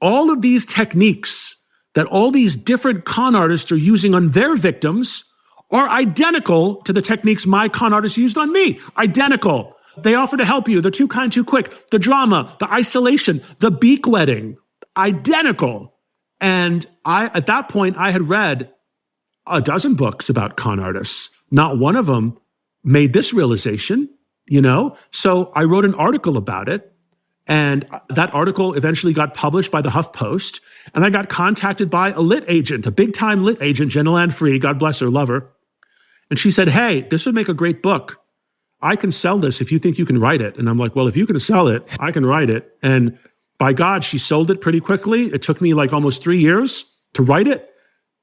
All of these techniques that all these different con artists are using on their victims are identical to the techniques my con artists used on me. Identical. They offer to help you. They're too kind, too quick. The drama, the isolation, the beak-wetting, identical. And at that point, I had read a dozen books about con artists. Not one of them made this realization, So I wrote an article about it. And that article eventually got published by the HuffPost. And I got contacted by a lit agent, a big-time lit agent, Jenna Land-Free, God bless her, love her. And she said, hey, this would make a great book. I can sell this if you think you can write it. And I'm like, well, if you can sell it, I can write it. And by God, she sold it pretty quickly. It took me like almost 3 years to write it.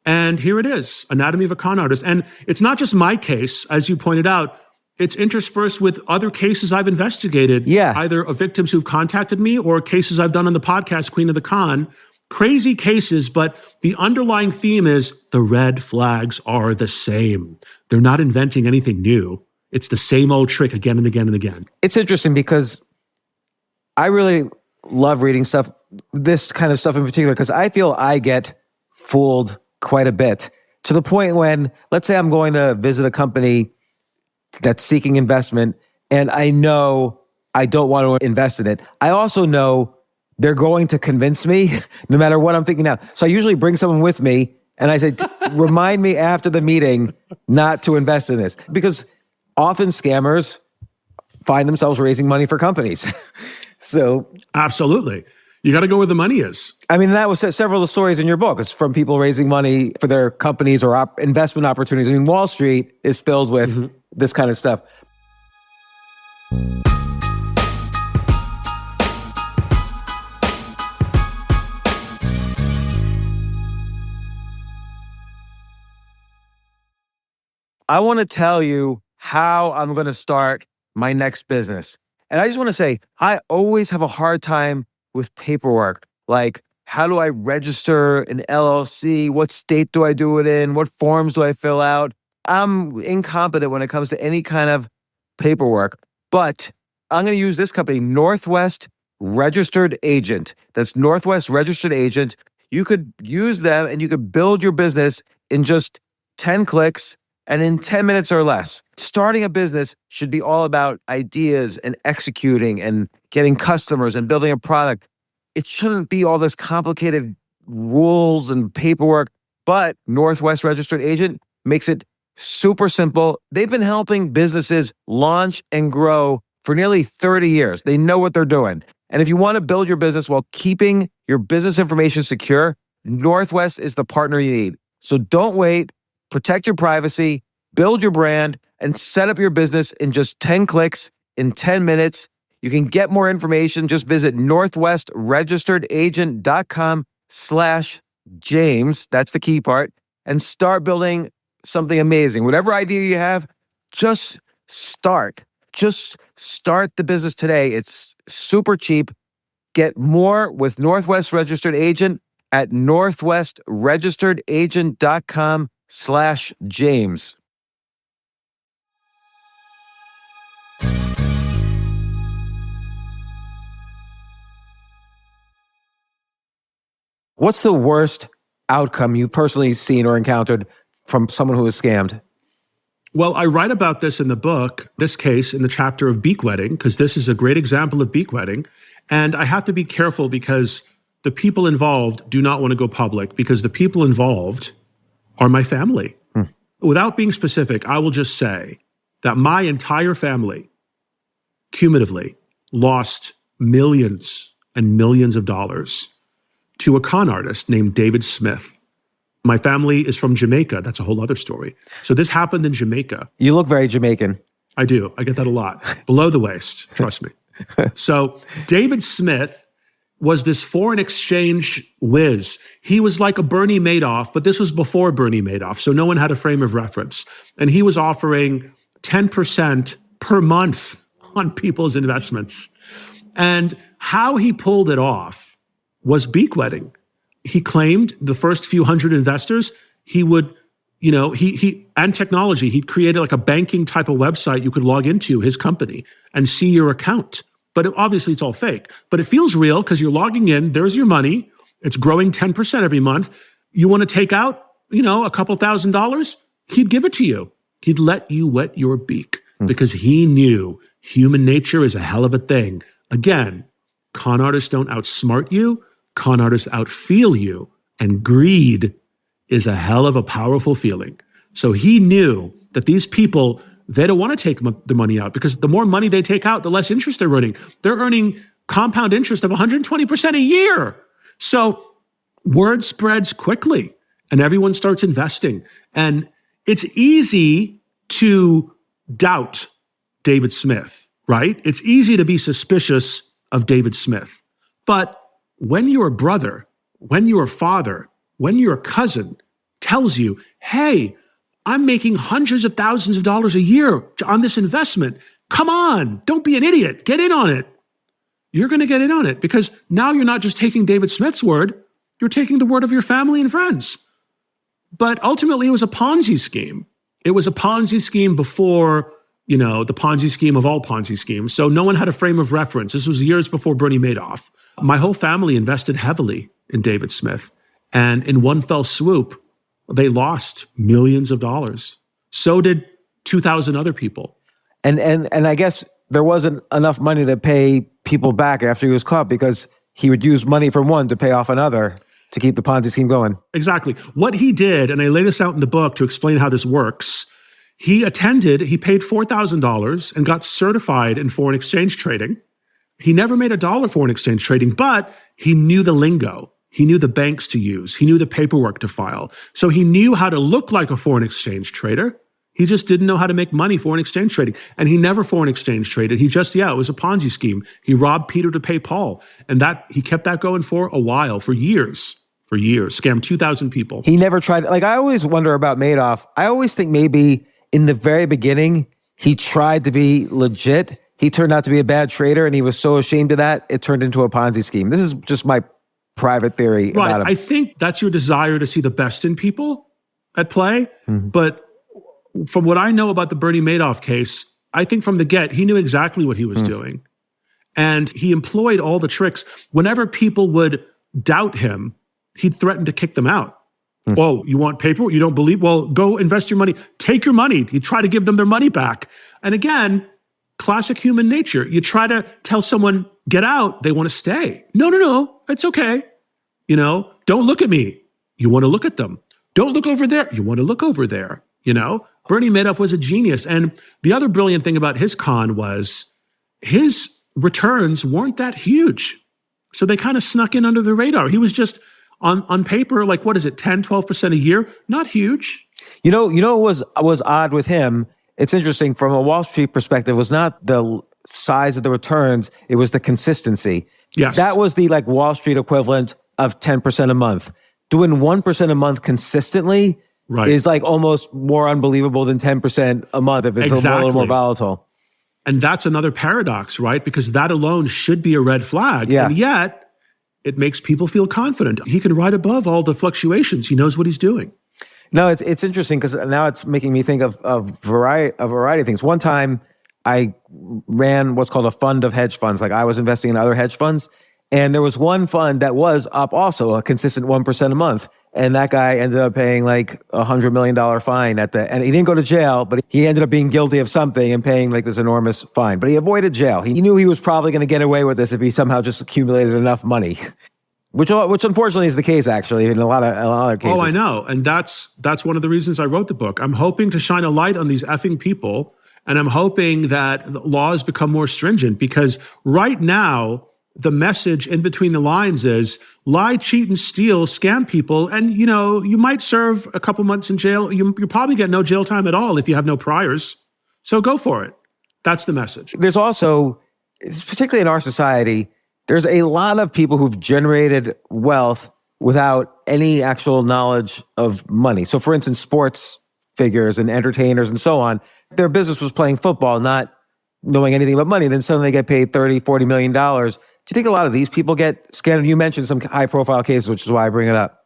And here it is, Anatomy of a Con Artist. And it's not just my case, as you pointed out. It's interspersed with other cases I've investigated, either of victims who've contacted me or cases I've done on the podcast, Queen of the Con. Crazy cases, but the underlying theme is the red flags are the same. They're not inventing anything new. It's the same old trick again and again and again. It's interesting because I really love reading stuff, this kind of stuff in particular, because I feel I get fooled quite a bit to the point when, let's say I'm going to visit a company that's seeking investment and I know I don't want to invest in it. I also know they're going to convince me no matter what I'm thinking now. So I usually bring someone with me and I say, remind me after the meeting not to invest in this, because often scammers find themselves raising money for companies. So absolutely. You got to go where the money is. I mean, that was several of the stories in your book. It's from people raising money for their companies or investment opportunities. I mean, Wahl Street is filled with this kind of stuff. I want to tell you how I'm going to start my next business. And I just want to say, I always have a hard time with paperwork. Like, how do I register an LLC? What state do I do it in? What forms do I fill out? I'm incompetent when it comes to any kind of paperwork. But I'm going to use this company, Northwest Registered Agent. That's Northwest Registered Agent. You could use them and you could build your business in just 10 clicks and in 10 minutes or less. Starting a business should be all about ideas and executing and getting customers and building a product. It shouldn't be all this complicated rules and paperwork, but Northwest Registered Agent makes it super simple. They've been helping businesses launch and grow for nearly 30 years. They know what they're doing. And if you want to build your business while keeping your business information secure, Northwest is the partner you need. So don't wait. Protect your privacy, build your brand, and set up your business in just 10 clicks in 10 minutes. You can get more information. Just visit northwestregisteredagent.com/James. That's the key part. And start building something amazing. Whatever idea you have, just start. Just start the business today. It's super cheap. Get more with Northwest Registered Agent at northwestregisteredagent.com/James. What's the worst outcome you've personally seen or encountered from someone who was scammed? Well, I write about this in the book, this case in the chapter of beak-wetting, because this is a great example of beak-wetting. And I have to be careful because the people involved do not want to go public, because the people involved are my family. Without being specific, I will just say that my entire family cumulatively lost millions and millions of dollars to a con artist named David Smith. My family is from Jamaica. That's a whole other story. So this happened in Jamaica. You look very Jamaican. I do. I get that a lot. Below the waist, trust me. So David Smith was this foreign exchange whiz. He was like a Bernie Madoff, but this was before Bernie Madoff, so no one had a frame of reference. And he was offering 10% per month on people's investments. And how he pulled it off was beak-wetting. He claimed the first few hundred investors, he would, and technology, he'd created like a banking type of website you could log into his company and see your account. But obviously it's all fake. But it feels real because you're logging in, there's your money, it's growing 10% every month. You want to take out, a couple $1,000s? He'd give it to you. He'd let you wet your beak because he knew human nature is a hell of a thing. Again, con artists don't outsmart you. Con artists outfeel you, and greed is a hell of a powerful feeling. So he knew that these people, they don't want to take the money out because the more money they take out, the less interest they're earning. They're earning compound interest of 120% a year. So word spreads quickly and everyone starts investing. And it's easy to doubt David Smith, right? It's easy to be suspicious of David Smith. But when your brother, when your father, when your cousin tells you, hey, I'm making hundreds of thousands of dollars a year on this investment, come on, don't be an idiot, get in on it. You're going to get in on it because now you're not just taking David Smith's word, you're taking the word of your family and friends. But ultimately, it was a Ponzi scheme. It was a Ponzi scheme before, the Ponzi scheme of all Ponzi schemes. So no one had a frame of reference. This was years before Bernie Madoff. My whole family invested heavily in David Smith. And in one fell swoop, they lost millions of dollars. So did 2,000 other people. And I guess there wasn't enough money to pay people back after he was caught because he would use money from one to pay off another to keep the Ponzi scheme going. Exactly. What he did, and I lay this out in the book to explain how this works, he paid $4,000 and got certified in foreign exchange trading. He never made $1 foreign exchange trading, but he knew the lingo. He knew the banks to use. He knew the paperwork to file. So he knew how to look like a foreign exchange trader. He just didn't know how to make money foreign exchange trading. And he never foreign exchange traded. He just, it was a Ponzi scheme. He robbed Peter to pay Paul. And he kept that going for a while, for years, scammed 2,000 people. He never tried, I always wonder about Madoff. I always think maybe in the very beginning, he tried to be legit. He turned out to be a bad trader and he was so ashamed of that, it turned into a Ponzi scheme. This is just my private theory about him. I think that's your desire to see the best in people at play. Mm-hmm. But from what I know about the Bernie Madoff case, I think from the get, he knew exactly what he was doing. And he employed all the tricks. Whenever people would doubt him, he'd threaten to kick them out. Oh, you want paper? You don't believe? Well, go invest your money. Take your money. He'd try to give them their money back. And again, classic human nature. You try to tell someone, get out, they want to stay. No, it's okay. Don't look at me. You want to look at them. Don't look over there. You want to look over there. Bernie Madoff was a genius. And the other brilliant thing about his con was his returns weren't that huge. So they kind of snuck in under the radar. He was just on paper, 10, 12% a year? Not huge. What was odd with him? It's interesting from a Wall Street perspective, was not the size of the returns, it was the consistency. Yes. That was the Wall Street equivalent of 10% a month. Doing 1% a month consistently is almost more unbelievable than 10% a month if it's a little more volatile. And that's another paradox, right? Because that alone should be a red flag. Yeah. And yet, it makes people feel confident. He can ride above all the fluctuations. He knows what he's doing. No, it's interesting because now it's making me think of a variety of things. One time, I ran what's called a fund of hedge funds. I was investing in other hedge funds, and there was one fund that was up also a consistent 1% a month. And that guy ended up paying $100 million fine and he didn't go to jail, but he ended up being guilty of something and paying this enormous fine. But he avoided jail. He knew he was probably going to get away with this if he somehow just accumulated enough money, which unfortunately is the case actually in a lot of cases. Oh, I know, and that's one of the reasons I wrote the book. I'm hoping to shine a light on these effing people, and I'm hoping that the laws become more stringent because right now, the message in between the lines is lie, cheat, and steal, scam people. And, you might serve a couple months in jail. You probably get no jail time at all if you have no priors. So go for it. That's the message. There's also, particularly in our society, there's a lot of people who've generated wealth without any actual knowledge of money. So for instance, sports figures and entertainers and so on, their business was playing football, not knowing anything about money. Then suddenly they get paid $30, $40 million. Do you think a lot of these people get scammed? You mentioned some high-profile cases, which is why I bring it up.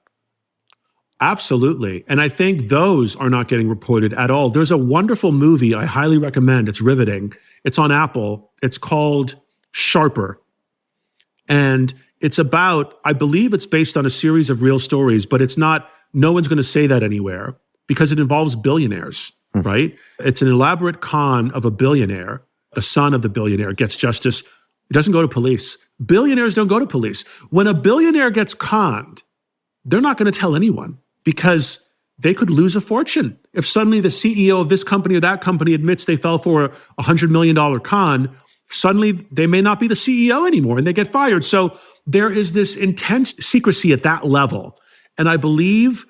Absolutely. And I think those are not getting reported at all. There's a wonderful movie I highly recommend. It's riveting. It's on Apple. It's called Sharper. And it's about, I believe it's based on a series of real stories, but it's not, no one's going to say that anywhere because it involves billionaires, right? It's an elaborate con of a billionaire. The son of the billionaire gets justice. He doesn't go to police. Billionaires don't go to police. When a billionaire gets conned, they're not going to tell anyone because they could lose a fortune. If suddenly the CEO of this company or that company admits they fell for a $100 million con, suddenly they may not be the CEO anymore and they get fired. So there is this intense secrecy at that level. And I believe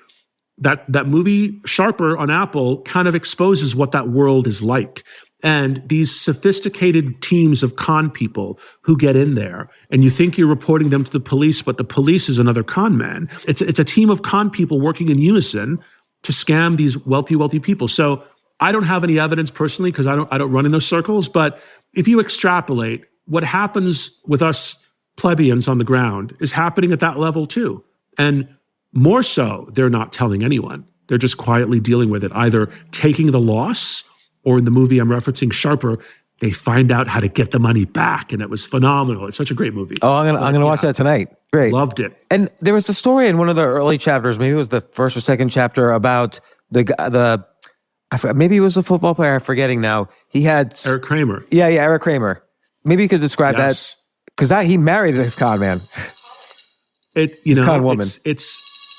that movie Sharper on Apple kind of exposes what that world is like. And these sophisticated teams of con people who get in there, and you think you're reporting them to the police, but the police is another con man. It's a team of con people working in unison to scam these wealthy people. So I don't have any evidence personally because I don't run in those circles. But if you extrapolate, what happens with us plebeians on the ground is happening at that level too. And more so, they're not telling anyone. They're just quietly dealing with it, either taking the loss, or in the movie I'm referencing, Sharper, they find out how to get the money back. And it was phenomenal. It's such a great movie. Oh, I'm gonna watch that tonight. Great. Loved it. And there was the story in one of the early chapters, maybe it was the first or second chapter, about maybe it was a football player, I'm forgetting now. He had... Eric Kramer. Yeah, Eric Kramer. Maybe you could describe that, because he married this con man. Con woman.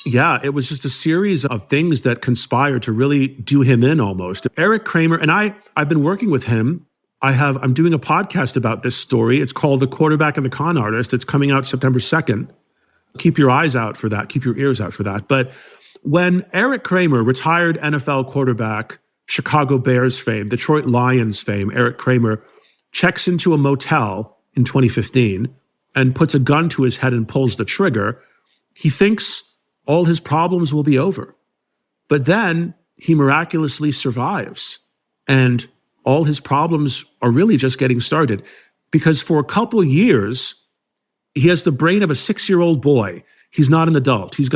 It was just a series of things that conspired to really do him in almost. Eric Kramer, and I've been working with him. I'm doing a podcast about this story. It's called The Quarterback and the Con Artist. It's coming out September 2nd. Keep your eyes out for that. Keep your ears out for that. But when Eric Kramer, retired NFL quarterback, Chicago Bears fame, Detroit Lions fame, Eric Kramer, checks into a motel in 2015 and puts a gun to his head and pulls the trigger, he thinks all his problems will be over. But then he miraculously survives. And all his problems are really just getting started. Because for a couple of years, he has the brain of a 6-year-old boy. He's not an adult. He's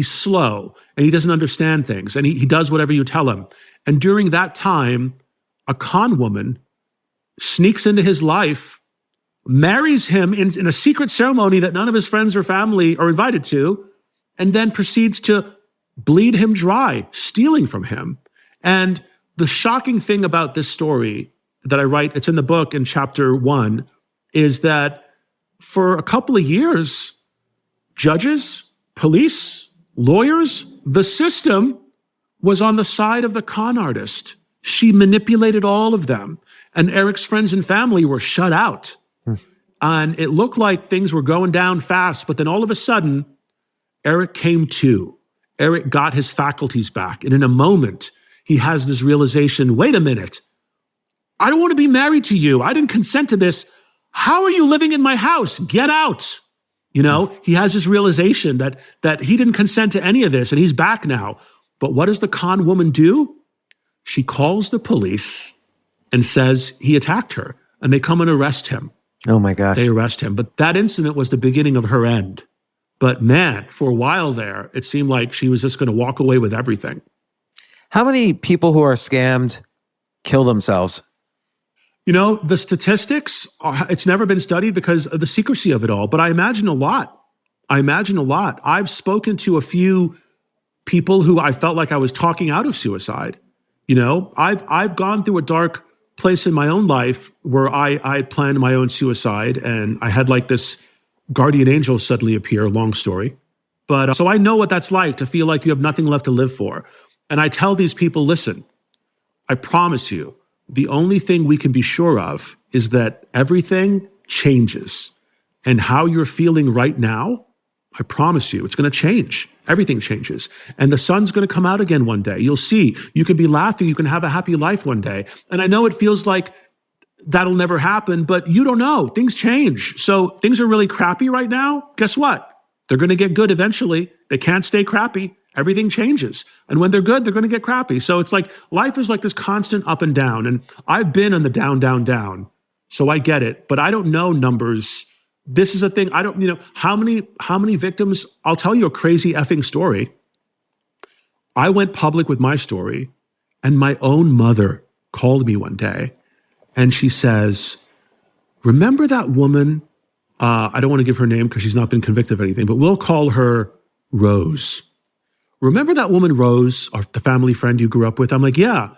slow and he doesn't understand things. And he does whatever you tell him. And during that time, a con woman sneaks into his life, marries him in a secret ceremony that none of his friends or family are invited to, and then proceeds to bleed him dry, stealing from him. And the shocking thing about this story that I write, it's in the book in chapter 1, is that for a couple of years, judges, police, lawyers, the system was on the side of the con artist. She manipulated all of them. And Eric's friends and family were shut out. And it looked like things were going down fast, but then all of a sudden, Eric came to. Eric got his faculties back. And in a moment, he has this realization, wait a minute, I don't want to be married to you. I didn't consent to this. How are you living in my house? Get out. He has this realization that he didn't consent to any of this and he's back now. But what does the con woman do? She calls the police and says he attacked her, and they come and arrest him. Oh my gosh. They arrest him. But that incident was the beginning of her end. But man, for a while there, it seemed like she was just going to walk away with everything. How many people who are scammed kill themselves? The statistics, it's never been studied because of the secrecy of it all, but I imagine a lot. I've spoken to a few people who I felt like I was talking out of suicide. I've gone through a dark place in my own life where I planned my own suicide, and I had like this guardian angel suddenly appear, long story. But so I know what that's like to feel like you have nothing left to live for. And I tell these people, listen, I promise you, the only thing we can be sure of is that everything changes. And how you're feeling right now, I promise you, it's going to change. Everything changes. And the sun's going to come out again one day. You'll see. You can be laughing. You can have a happy life one day. And I know it feels like that'll never happen, but you don't know. Things change. So things are really crappy right now. Guess what? They're going to get good eventually. They can't stay crappy. Everything changes. And when they're good, they're going to get crappy. So it's like life is like this constant up and down. And I've been on the down, down, down. So I get it. But I don't know numbers. This is a thing. I don't, how many victims? I'll tell you a crazy effing story. I went public with my story, and my own mother called me one day, and she says, remember that woman? I don't want to give her name because she's not been convicted of anything, but we'll call her Rose. Remember that woman, Rose, or the family friend you grew up with? I'm like, yeah.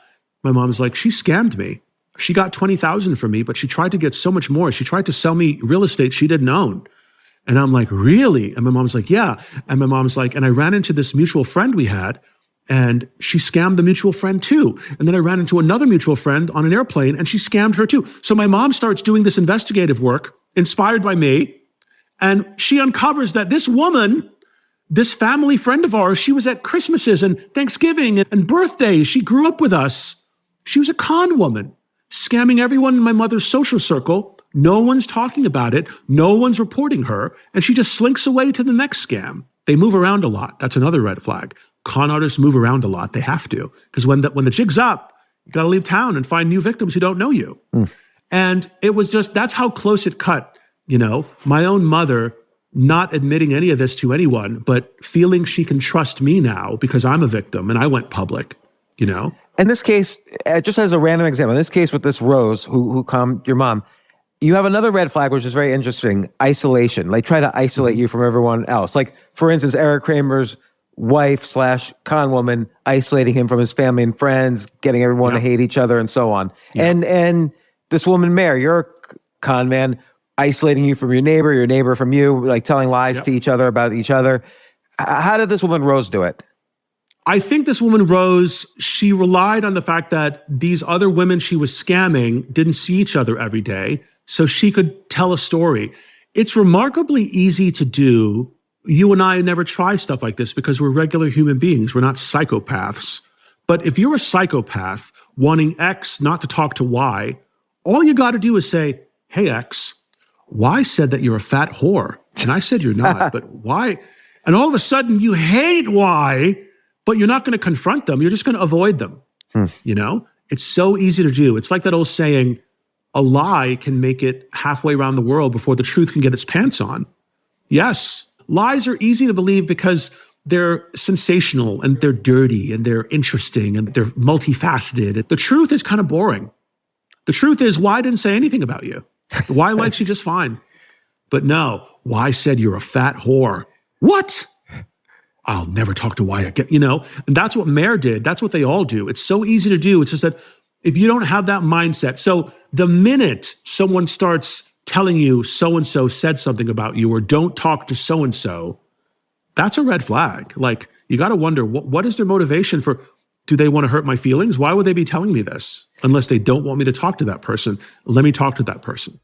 My mom's like, she scammed me. She got $20,000 from me, but she tried to get so much more. She tried to sell me real estate she didn't own. And I'm like, really? And my mom's like, yeah. And my mom's like, and I ran into this mutual friend we had, And she scammed the mutual friend too. And then I ran into another mutual friend on an airplane and she scammed her too. So my mom starts doing this investigative work, inspired by me. And she uncovers that this woman, this family friend of ours, she was at Christmases and Thanksgiving and birthdays. She grew up with us. She was a con woman, scamming everyone in my mother's social circle. No one's talking about it. No one's reporting her. And she just slinks away to the next scam. They move around a lot. That's another red flag. Con artists move around a lot. They have to. Because when the jig's up, you got to leave town and find new victims who don't know you. And it was just, that's how close it cut. You know, my own mother not admitting any of this to anyone, but feeling she can trust me now because I'm a victim and I went public, you know? In this case, just as a random example, in this case with this Rose who calmed your mom, you have another red flag, which is very interesting, isolation. Like try to isolate you from everyone else. Like for instance, Eric Kramer's wife / con woman, isolating him from his family and friends, getting everyone to hate each other and so on. And this woman, Mare, you're a con man, isolating you from your neighbor from you, like telling lies to each other about each other. How did this woman Rose do it? I think this woman Rose, she relied on the fact that these other women she was scamming didn't see each other every day, so she could tell a story. It's remarkably easy to do. You and I never try stuff like this because we're regular human beings. We're not psychopaths. But if you're a psychopath wanting X not to talk to Y, all you got to do is say, hey, X, Y said that you're a fat whore. And I said you're not, but why? And all of a sudden you hate Y, but you're not going to confront them. You're just going to avoid them. You know, it's so easy to do. It's like that old saying, a lie can make it halfway around the world before the truth can get its pants on. Yes, lies are easy to believe because they're sensational and they're dirty and they're interesting and they're multifaceted. The truth is kind of boring. The truth is, Y didn't say anything about you. Y likes you just fine. But no, Y said you're a fat whore. What? I'll never talk to Y again, you know? And that's what Mare did. That's what they all do. It's so easy to do. It's just that if you don't have that mindset, so the minute someone starts telling you so-and-so said something about you or don't talk to so-and-so, that's a red flag. Like, you got to wonder, what is their motivation for, do they want to hurt my feelings? Why would they be telling me this? Unless they don't want me to talk to that person. Let me talk to that person.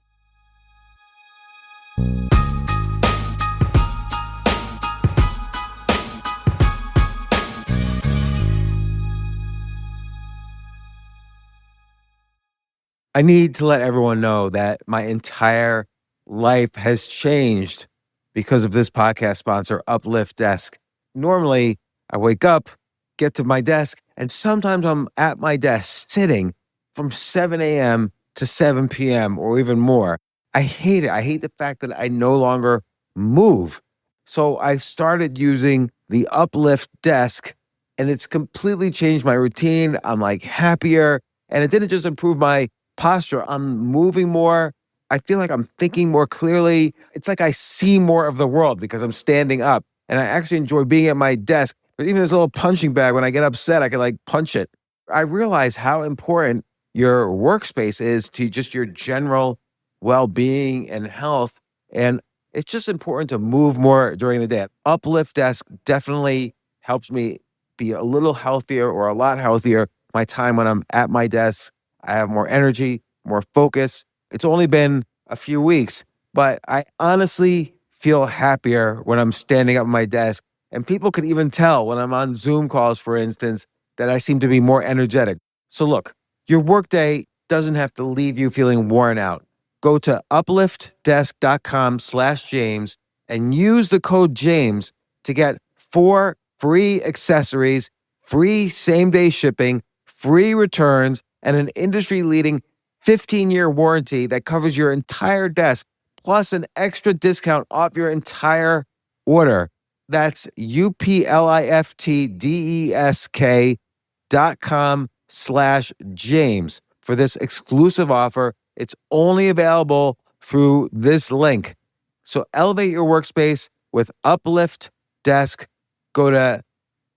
I need to let everyone know that my entire life has changed because of this podcast sponsor, Uplift Desk. Normally, I wake up, get to my desk, and sometimes I'm at my desk sitting from 7 a.m. to 7 p.m. or even more. I hate it. I hate the fact that I no longer move. So I started using the Uplift Desk, and it's completely changed my routine. I'm like happier, and it didn't just improve my posture. I'm moving more. I feel like I'm thinking more clearly. It's like I see more of the world because I'm standing up, and I actually enjoy being at my desk. But even this little punching bag, when I get upset, I can like punch it. I realize how important your workspace is to just your general well-being and health. And it's just important to move more during the day. Uplift Desk definitely helps me be a little healthier or a lot healthier my time when I'm at my desk. I have more energy, more focus. It's only been a few weeks, but I honestly feel happier when I'm standing up at my desk. And people can even tell when I'm on Zoom calls, for instance, that I seem to be more energetic. So look, your workday doesn't have to leave you feeling worn out. Go to upliftdesk.com/James and use the code James to get 4 free accessories, free same-day shipping, free returns, and an industry-leading 15-year warranty that covers your entire desk, plus an extra discount off your entire order. That's upliftdesk.com/James for this exclusive offer. It's only available through this link. So elevate your workspace with Uplift Desk. Go to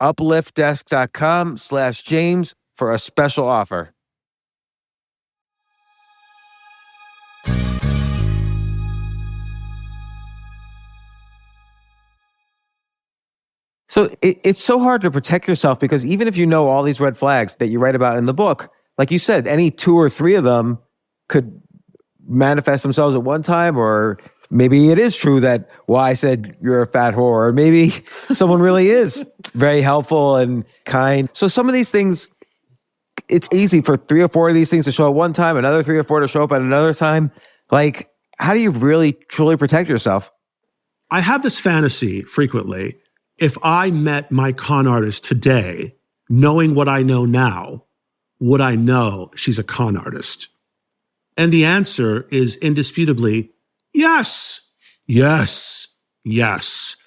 upliftdesk.com/James for a special offer. So it's so hard to protect yourself because even if you know all these red flags that you write about in the book, like you said, any 2 or 3 of them could manifest themselves at one time, or maybe it is true that, well, I said you're a fat whore, or maybe someone really is very helpful and kind. So some of these things, it's easy for 3 or 4 of these things to show up one time, another 3 or 4 to show up at another time. Like, how do you really truly protect yourself? I have this fantasy frequently. If I met my con artist today, knowing what I know now, would I know she's a con artist? And the answer is indisputably yes, yes, yes.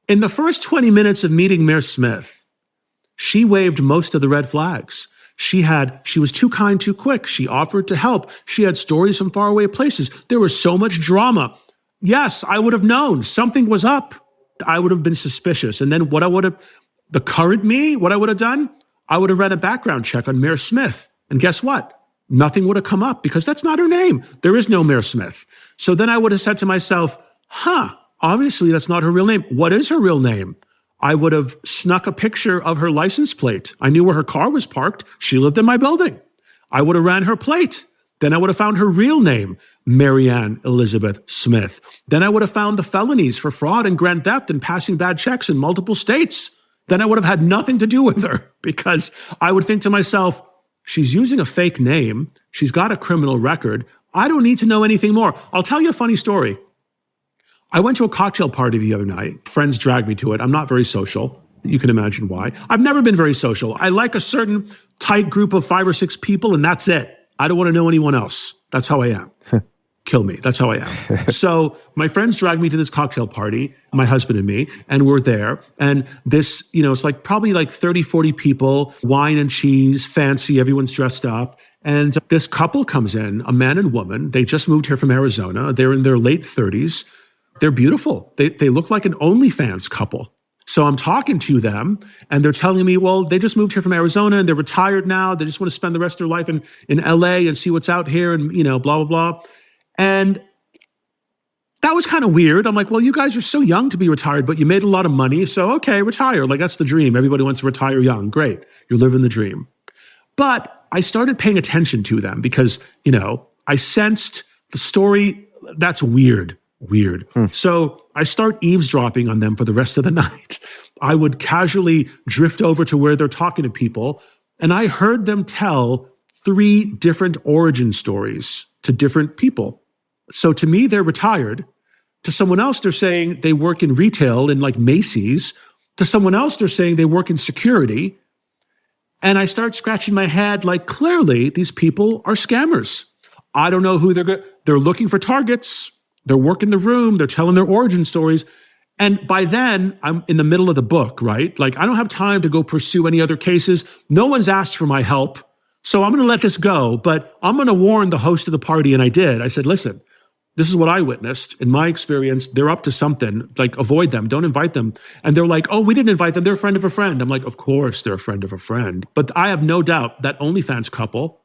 In the first 20 minutes of meeting Mayor Smith, she waved most of the red flags. She was too kind, too quick. She offered to help. She had stories from faraway places. There was so much drama. Yes, I would have known something was up. I would have been suspicious. And then the current me, what I would have done, I would have ran a background check on Mayor Smith. And guess what? Nothing would have come up because that's not her name. There is no Mayor Smith. So then I would have said to myself, obviously that's not her real name. What is her real name? I would have snuck a picture of her license plate. I knew where her car was parked. She lived in my building. I would have ran her plate. Then I would have found her real name, Marianne Elizabeth Smith. Then I would have found the felonies for fraud and grand theft and passing bad checks in multiple states. Then I would have had nothing to do with her because I would think to myself, she's using a fake name. She's got a criminal record. I don't need to know anything more. I'll tell you a funny story. I went to a cocktail party the other night. Friends dragged me to it. I'm not very social. You can imagine why. I've never been very social. I like a certain tight group of 5 or 6 people, and that's it. I don't want to know anyone else. That's how I am. Kill me. That's how I am. So my friends dragged me to this cocktail party, my husband and me, and we're there. And this, it's like probably like 30, 40 people, wine and cheese, fancy, everyone's dressed up. And this couple comes in, a man and woman. They just moved here from Arizona. They're in their late 30s. They're beautiful. They look like an OnlyFans couple. So I'm talking to them and they're telling me, well, they just moved here from Arizona and they're retired now. They just want to spend the rest of their life in LA and see what's out here and, blah, blah, blah. And that was kind of weird. I'm like, well, you guys are so young to be retired, but you made a lot of money. So, okay, retire. Like, that's the dream. Everybody wants to retire young. Great. You're living the dream. But I started paying attention to them because, I sensed the story. That's weird. So I start eavesdropping on them for the rest of the night. I would casually drift over to where they're talking to people, and I heard them tell 3 different origin stories to different people. So to me, they're retired. To someone else, they're saying they work in retail in like Macy's. To someone else, they're saying they work in security. And I start scratching my head like, clearly, these people are scammers. I don't know who they're looking for targets. They're working the room. They're telling their origin stories. And by then, I'm in the middle of the book, right? Like, I don't have time to go pursue any other cases. No one's asked for my help. So I'm going to let this go, but I'm going to warn the host of the party. And I did. I said, listen, this is what I witnessed. In my experience, they're up to something. Like, avoid them. Don't invite them. And they're like, oh, we didn't invite them. They're a friend of a friend. I'm like, of course they're a friend of a friend. But I have no doubt that OnlyFans couple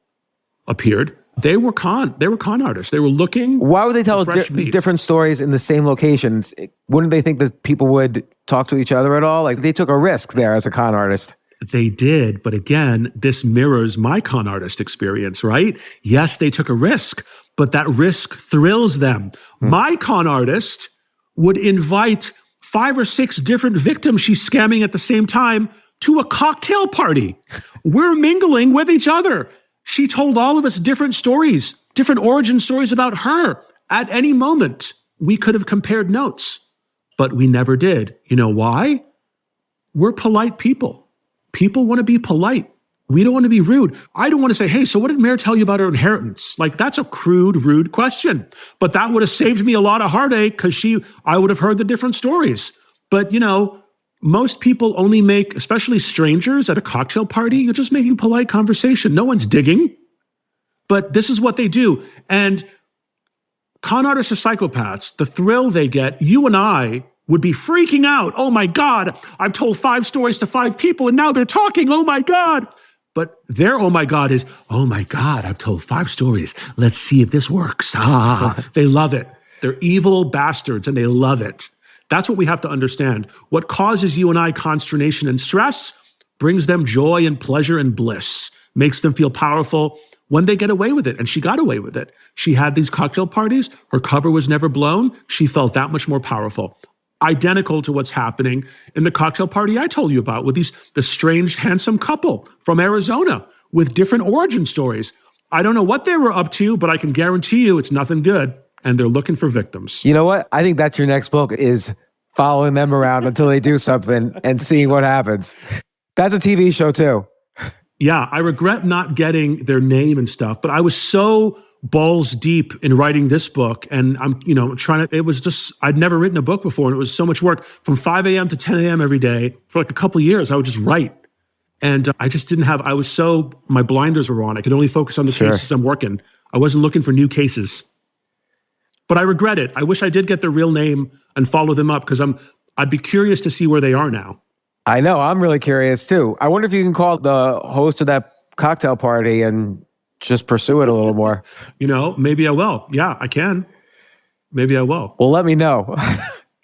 appeared. They were con artists. They were looking. Why would they tell different stories in the same locations? Wouldn't they think that people would talk to each other at all? Like, they took a risk there as a con artist. They did. But again, this mirrors my con artist experience, right? Yes, they took a risk, but that risk thrills them. My con artist would invite 5 or 6 different victims she's scamming at the same time to a cocktail party. We're mingling with each other. She told all of us different stories, different origin stories about her. At any moment, we could have compared notes, but we never did. You know why? We're polite people. People want to be polite. We don't want to be rude. I don't want to say, hey, so what did Mary tell you about her inheritance? Like, that's a crude, rude question. But that would have saved me a lot of heartache because I would have heard the different stories. But, most people only make, especially strangers at a cocktail party, you're just making polite conversation. No one's digging. But this is what they do. And con artists are psychopaths. The thrill they get, you and I would be freaking out. Oh my God, I've told 5 stories to 5 people and now they're talking. Oh my God. But their oh my God is, oh my God, I've told 5 stories. Let's see if this works. They love it. They're evil bastards and they love it. That's what we have to understand. What causes you and I consternation and stress brings them joy and pleasure and bliss, makes them feel powerful when they get away with it. And she got away with it. She had these cocktail parties. Her cover was never blown. She felt that much more powerful. Identical to what's happening in the cocktail party I told you about with the strange, handsome couple from Arizona with different origin stories. I don't know what they were up to, but I can guarantee you it's nothing good. And they're looking for victims. You know what? I think that's your next book, is following them around until they do something and seeing what happens. That's a TV show too. Yeah, I regret not getting their name and stuff, but I was so balls deep in writing this book, and I'm, it was just, I'd never written a book before, and it was so much work from 5 a.m. to 10 a.m. every day for like a couple of years. I would just write. And I just didn't have, my blinders were on. I could only focus on the cases I'm working. I wasn't looking for new cases. But I regret it. I wish I did get their real name and follow them up, because I'd be curious to see where they are now. I know. I'm really curious too. I wonder if you can call the host of that cocktail party and just pursue it a little more. Maybe I will. Yeah, I can. Maybe I will. Well, let me know.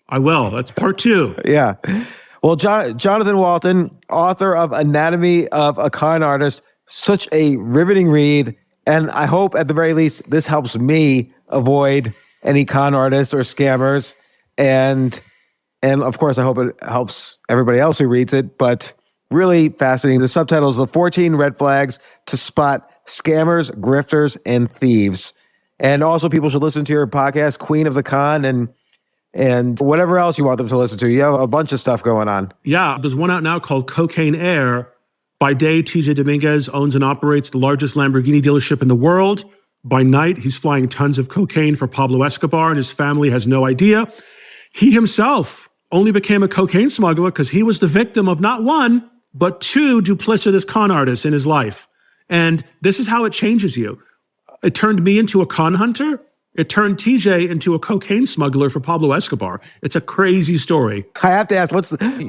I will. That's part 2. Yeah. Well, Johnathan Walton, author of Anatomy of a Con Artist, such a riveting read. And I hope at the very least this helps me avoid any con artists or scammers. And of course, I hope it helps everybody else who reads it. But really fascinating. The subtitle is The 14 Red Flags to Spot Scammers, Grifters, and Thieves. And also people should listen to your podcast, Queen of the Con, and whatever else you want them to listen to. You have a bunch of stuff going on. Yeah, there's one out now called Cocaine Air. By day, TJ Dominguez owns and operates the largest Lamborghini dealership in the world. By night, he's flying tons of cocaine for Pablo Escobar, and his family has no idea. He himself only became a cocaine smuggler because he was the victim of not one, but 2 duplicitous con artists in his life. And this is how it changes you. It turned me into a con hunter. It turned TJ into a cocaine smuggler for Pablo Escobar. It's a crazy story. I have to ask,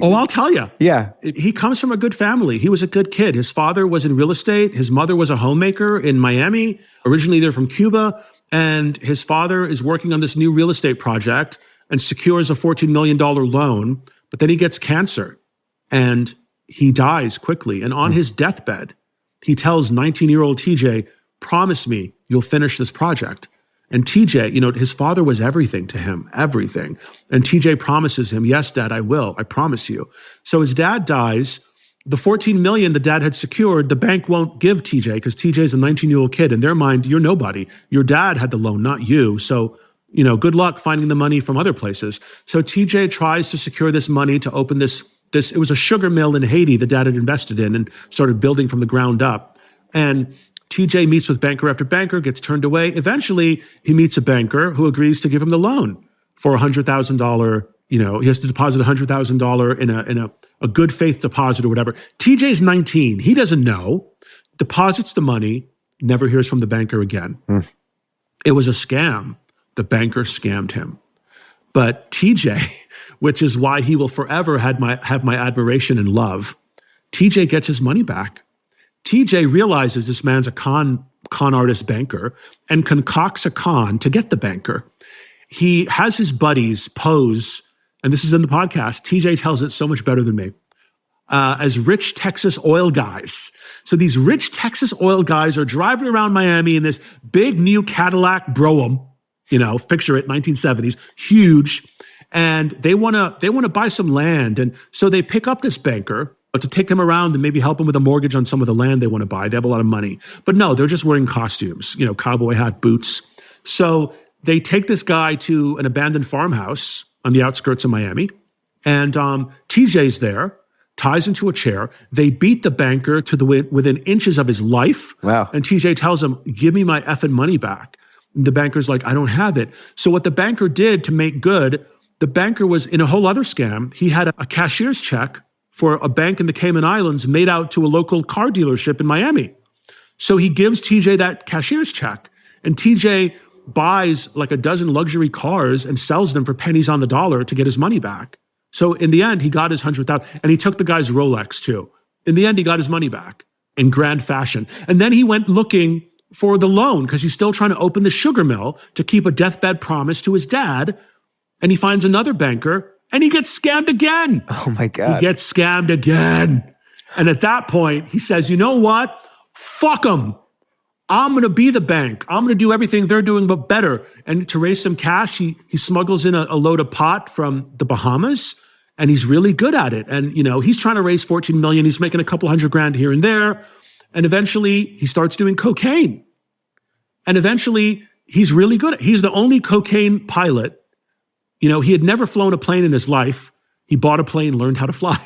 I'll tell you. Yeah. He comes from a good family. He was a good kid. His father was in real estate. His mother was a homemaker in Miami. Originally, they're from Cuba. And his father is working on this new real estate project and secures a $14 million loan. But then he gets cancer and he dies quickly. And on his deathbed, he tells 19-year-old TJ, promise me you'll finish this project. And TJ, his father was everything to him, everything. And TJ promises him, yes, Dad, I will. I promise you. So his dad dies. The $14 million the dad had secured, the bank won't give TJ because TJ's a 19-year-old kid. In their mind, you're nobody. Your dad had the loan, not you. So, good luck finding the money from other places. So TJ tries to secure this money to open this. It was a sugar mill in Haiti the dad had invested in and started building from the ground up. And TJ meets with banker after banker, gets turned away. Eventually, he meets a banker who agrees to give him the loan for $100,000. He has to deposit $100,000 in a good faith deposit or whatever. TJ's 19. He doesn't know. Deposits the money, never hears from the banker again. It was a scam. The banker scammed him. But TJ, which is why he will forever have my admiration and love, TJ gets his money back. TJ realizes this man's a con artist banker and concocts a con to get the banker. He has his buddies pose, and this is in the podcast, TJ tells it so much better than me, as rich Texas oil guys. So these rich Texas oil guys are driving around Miami in this big new Cadillac Brougham, picture it, 1970s, huge, and they want to buy some land. And so they pick up this banker to take them around and maybe help them with a mortgage on some of the land they want to buy. They have a lot of money. But no, they're just wearing costumes, cowboy hat, boots. So they take this guy to an abandoned farmhouse on the outskirts of Miami. And TJ's there, ties into a chair. They beat the banker to within inches of his life. Wow. And TJ tells him, give me my effing money back. And the banker's like, I don't have it. So what the banker did to make good, the banker was in a whole other scam. He had a cashier's check for a bank in the Cayman Islands made out to a local car dealership in Miami. So he gives TJ that cashier's check, and TJ buys like a dozen luxury cars and sells them for pennies on the dollar to get his money back. So in the end, he got his $100,000, and he took the guy's Rolex too. In the end, he got his money back in grand fashion. And then he went looking for the loan because he's still trying to open the sugar mill to keep a deathbed promise to his dad. And he finds another banker And he gets scammed again. Oh my God. He gets scammed again. And at that point, he says, you know what? Fuck them. I'm going to be the bank. I'm going to do everything they're doing, but better. And to raise some cash, he smuggles in a load of pot from the Bahamas, and he's really good at it. And, he's trying to raise $14 million. He's making a couple $100,000 here and there. And eventually he starts doing cocaine. And eventually he's really good. He's the only cocaine pilot. He had never flown a plane in his life. He bought a plane, learned how to fly.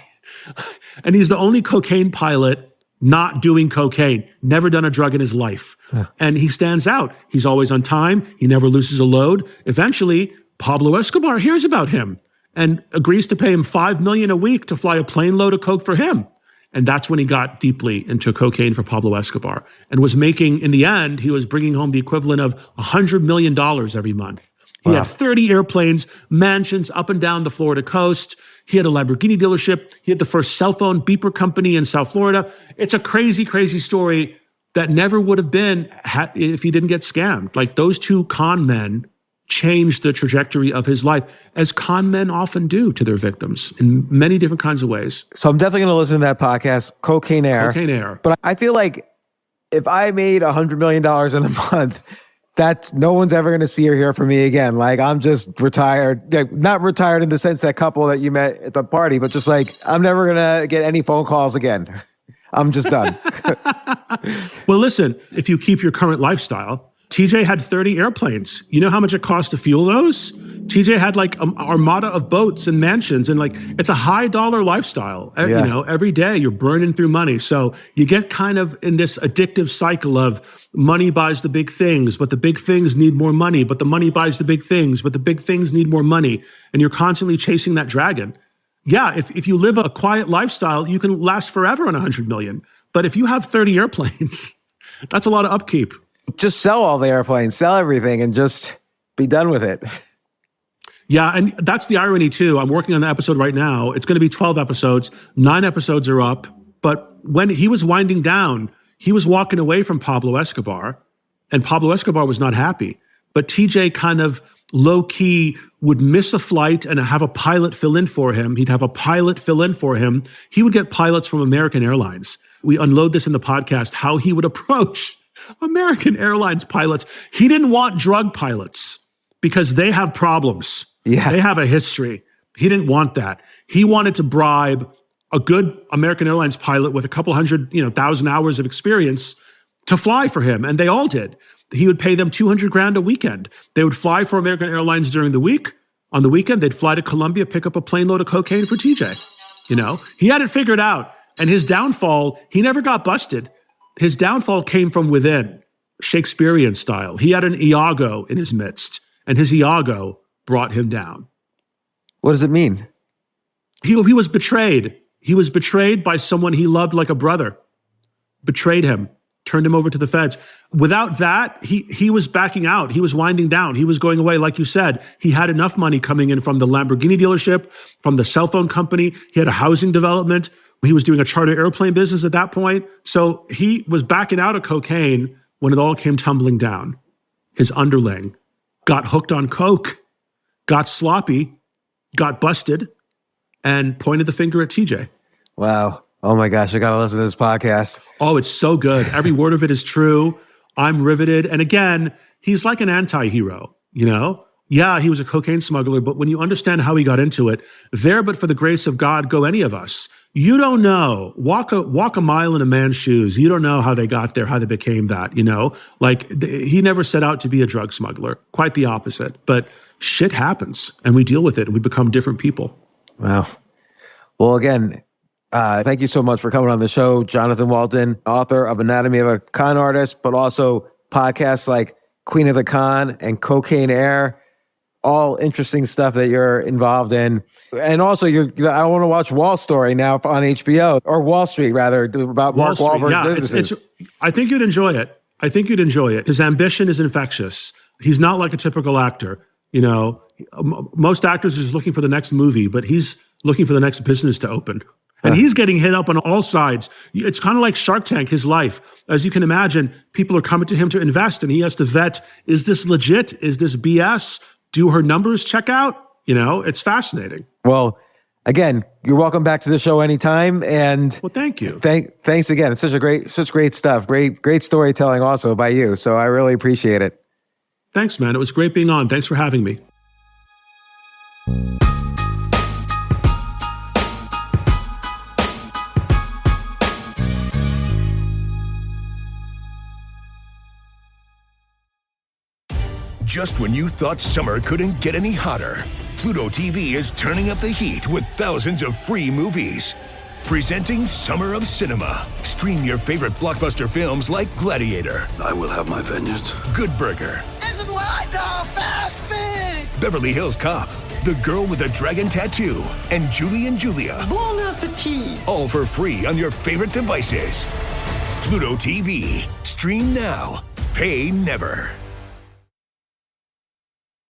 And he's the only cocaine pilot not doing cocaine, never done a drug in his life. Huh. And he stands out. He's always on time. He never loses a load. Eventually, Pablo Escobar hears about him and agrees to pay him $5 million a week to fly a plane load of coke for him. And that's when he got deeply into cocaine for Pablo Escobar and was making, in the end, he was bringing home the equivalent of $100 million every month. He had 30 airplanes, mansions up and down the Florida coast. He had a Lamborghini dealership. He had the first cell phone beeper company in South Florida. It's a crazy, crazy story that never would have been if he didn't get scammed. Like, those two con men changed the trajectory of his life, as con men often do to their victims in many different kinds of ways. So I'm definitely going to listen to that podcast, Cocaine Air. But I feel like if I made $100 million in a month, that's no one's ever going to see or hear from me again. Like, I'm just retired, not retired in the sense that couple that you met at the party, but just like, I'm never going to get any phone calls again. I'm just done. Well, listen, if you keep your current lifestyle, TJ had 30 airplanes. You know how much it costs to fuel those? TJ had like an armada of boats and mansions, and like, it's a high dollar lifestyle. Yeah. Every day you're burning through money. So you get kind of in this addictive cycle of money buys the big things, but the big things need more money, but the money buys the big things, but the big things need more money. And you're constantly chasing that dragon. Yeah, if you live a quiet lifestyle, you can last forever on 100 million. But if you have 30 airplanes, that's a lot of upkeep. Just sell all the airplanes, sell everything, and just be done with it. Yeah, and that's the irony too. I'm working on the episode right now. It's going to be 12 episodes. 9 episodes are up. But when he was winding down, he was walking away from Pablo Escobar, and Pablo Escobar was not happy. But TJ kind of low-key would miss a flight and have a pilot fill in for him. He'd have a pilot fill in for him. He would get pilots from American Airlines. We unload this in the podcast, how he would approach American Airlines pilots. He didn't want drug pilots because they have problems. Yeah. They have a history. He didn't want that. He wanted to bribe a good American Airlines pilot with a couple hundred, 1,000 hours of experience to fly for him. And they all did. He would pay them $200,000 a weekend. They would fly for American Airlines during the week. On the weekend, they'd fly to Colombia, pick up a plane load of cocaine for TJ. He had it figured out. And his downfall, he never got busted. His downfall came from within, Shakespearean style. He had an Iago in his midst, and his Iago brought him down. What does it mean? He was betrayed. He was betrayed by someone he loved like a brother. Betrayed him, turned him over to the feds. Without that, he was backing out. He was winding down. He was going away. Like you said, he had enough money coming in from the Lamborghini dealership, from the cell phone company. He had a housing development. He was doing a charter airplane business at that point. So he was backing out of cocaine when it all came tumbling down. His underling got hooked on coke, got sloppy, got busted, and pointed the finger at TJ. Wow. Oh my gosh, I got to listen to this podcast. Oh, it's so good. Every word of it is true. I'm riveted. And again, he's like an anti-hero, Yeah, he was a cocaine smuggler, but when you understand how he got into it, there but for the grace of God go any of us. You don't know. Walk a mile in a man's shoes. You don't know how they got there, how they became that, he never set out to be a drug smuggler. Quite the opposite. But shit happens, and we deal with it, and we become different people. Wow. Well, again, thank you so much for coming on the show, Johnathan Walton, author of Anatomy of a Con Artist, but also podcasts like Queen of the Con and Cocaine Air. All interesting stuff that you're involved in. And also, I want to watch Wall Story now on HBO, or Wall Street, rather, about Mark Wahlberg's businesses. I think you'd enjoy it. His ambition is infectious. He's not like a typical actor. Most actors are just looking for the next movie, but he's looking for the next business to open. And he's getting hit up on all sides. It's kind of like Shark Tank, his life. As you can imagine, people are coming to him to invest, and he has to vet, is this legit? Is this BS? Do her numbers check out? It's fascinating. Well, again, you're welcome back to the show anytime. And Well, thank you. Thanks again. It's such great stuff. Great storytelling also by you. So I really appreciate it. Thanks, man. It was great being on. Thanks for having me. Just when you thought summer couldn't get any hotter, Pluto TV is turning up the heat with thousands of free movies. Presenting Summer of Cinema. Stream your favorite blockbuster films like Gladiator, I will have my vengeance. Good Burger, This is what I call fast food. Beverly Hills Cop, The Girl with a Dragon Tattoo, and Julie and Julia. Bon appetit. All for free on your favorite devices. Pluto TV. Stream now. Pay never.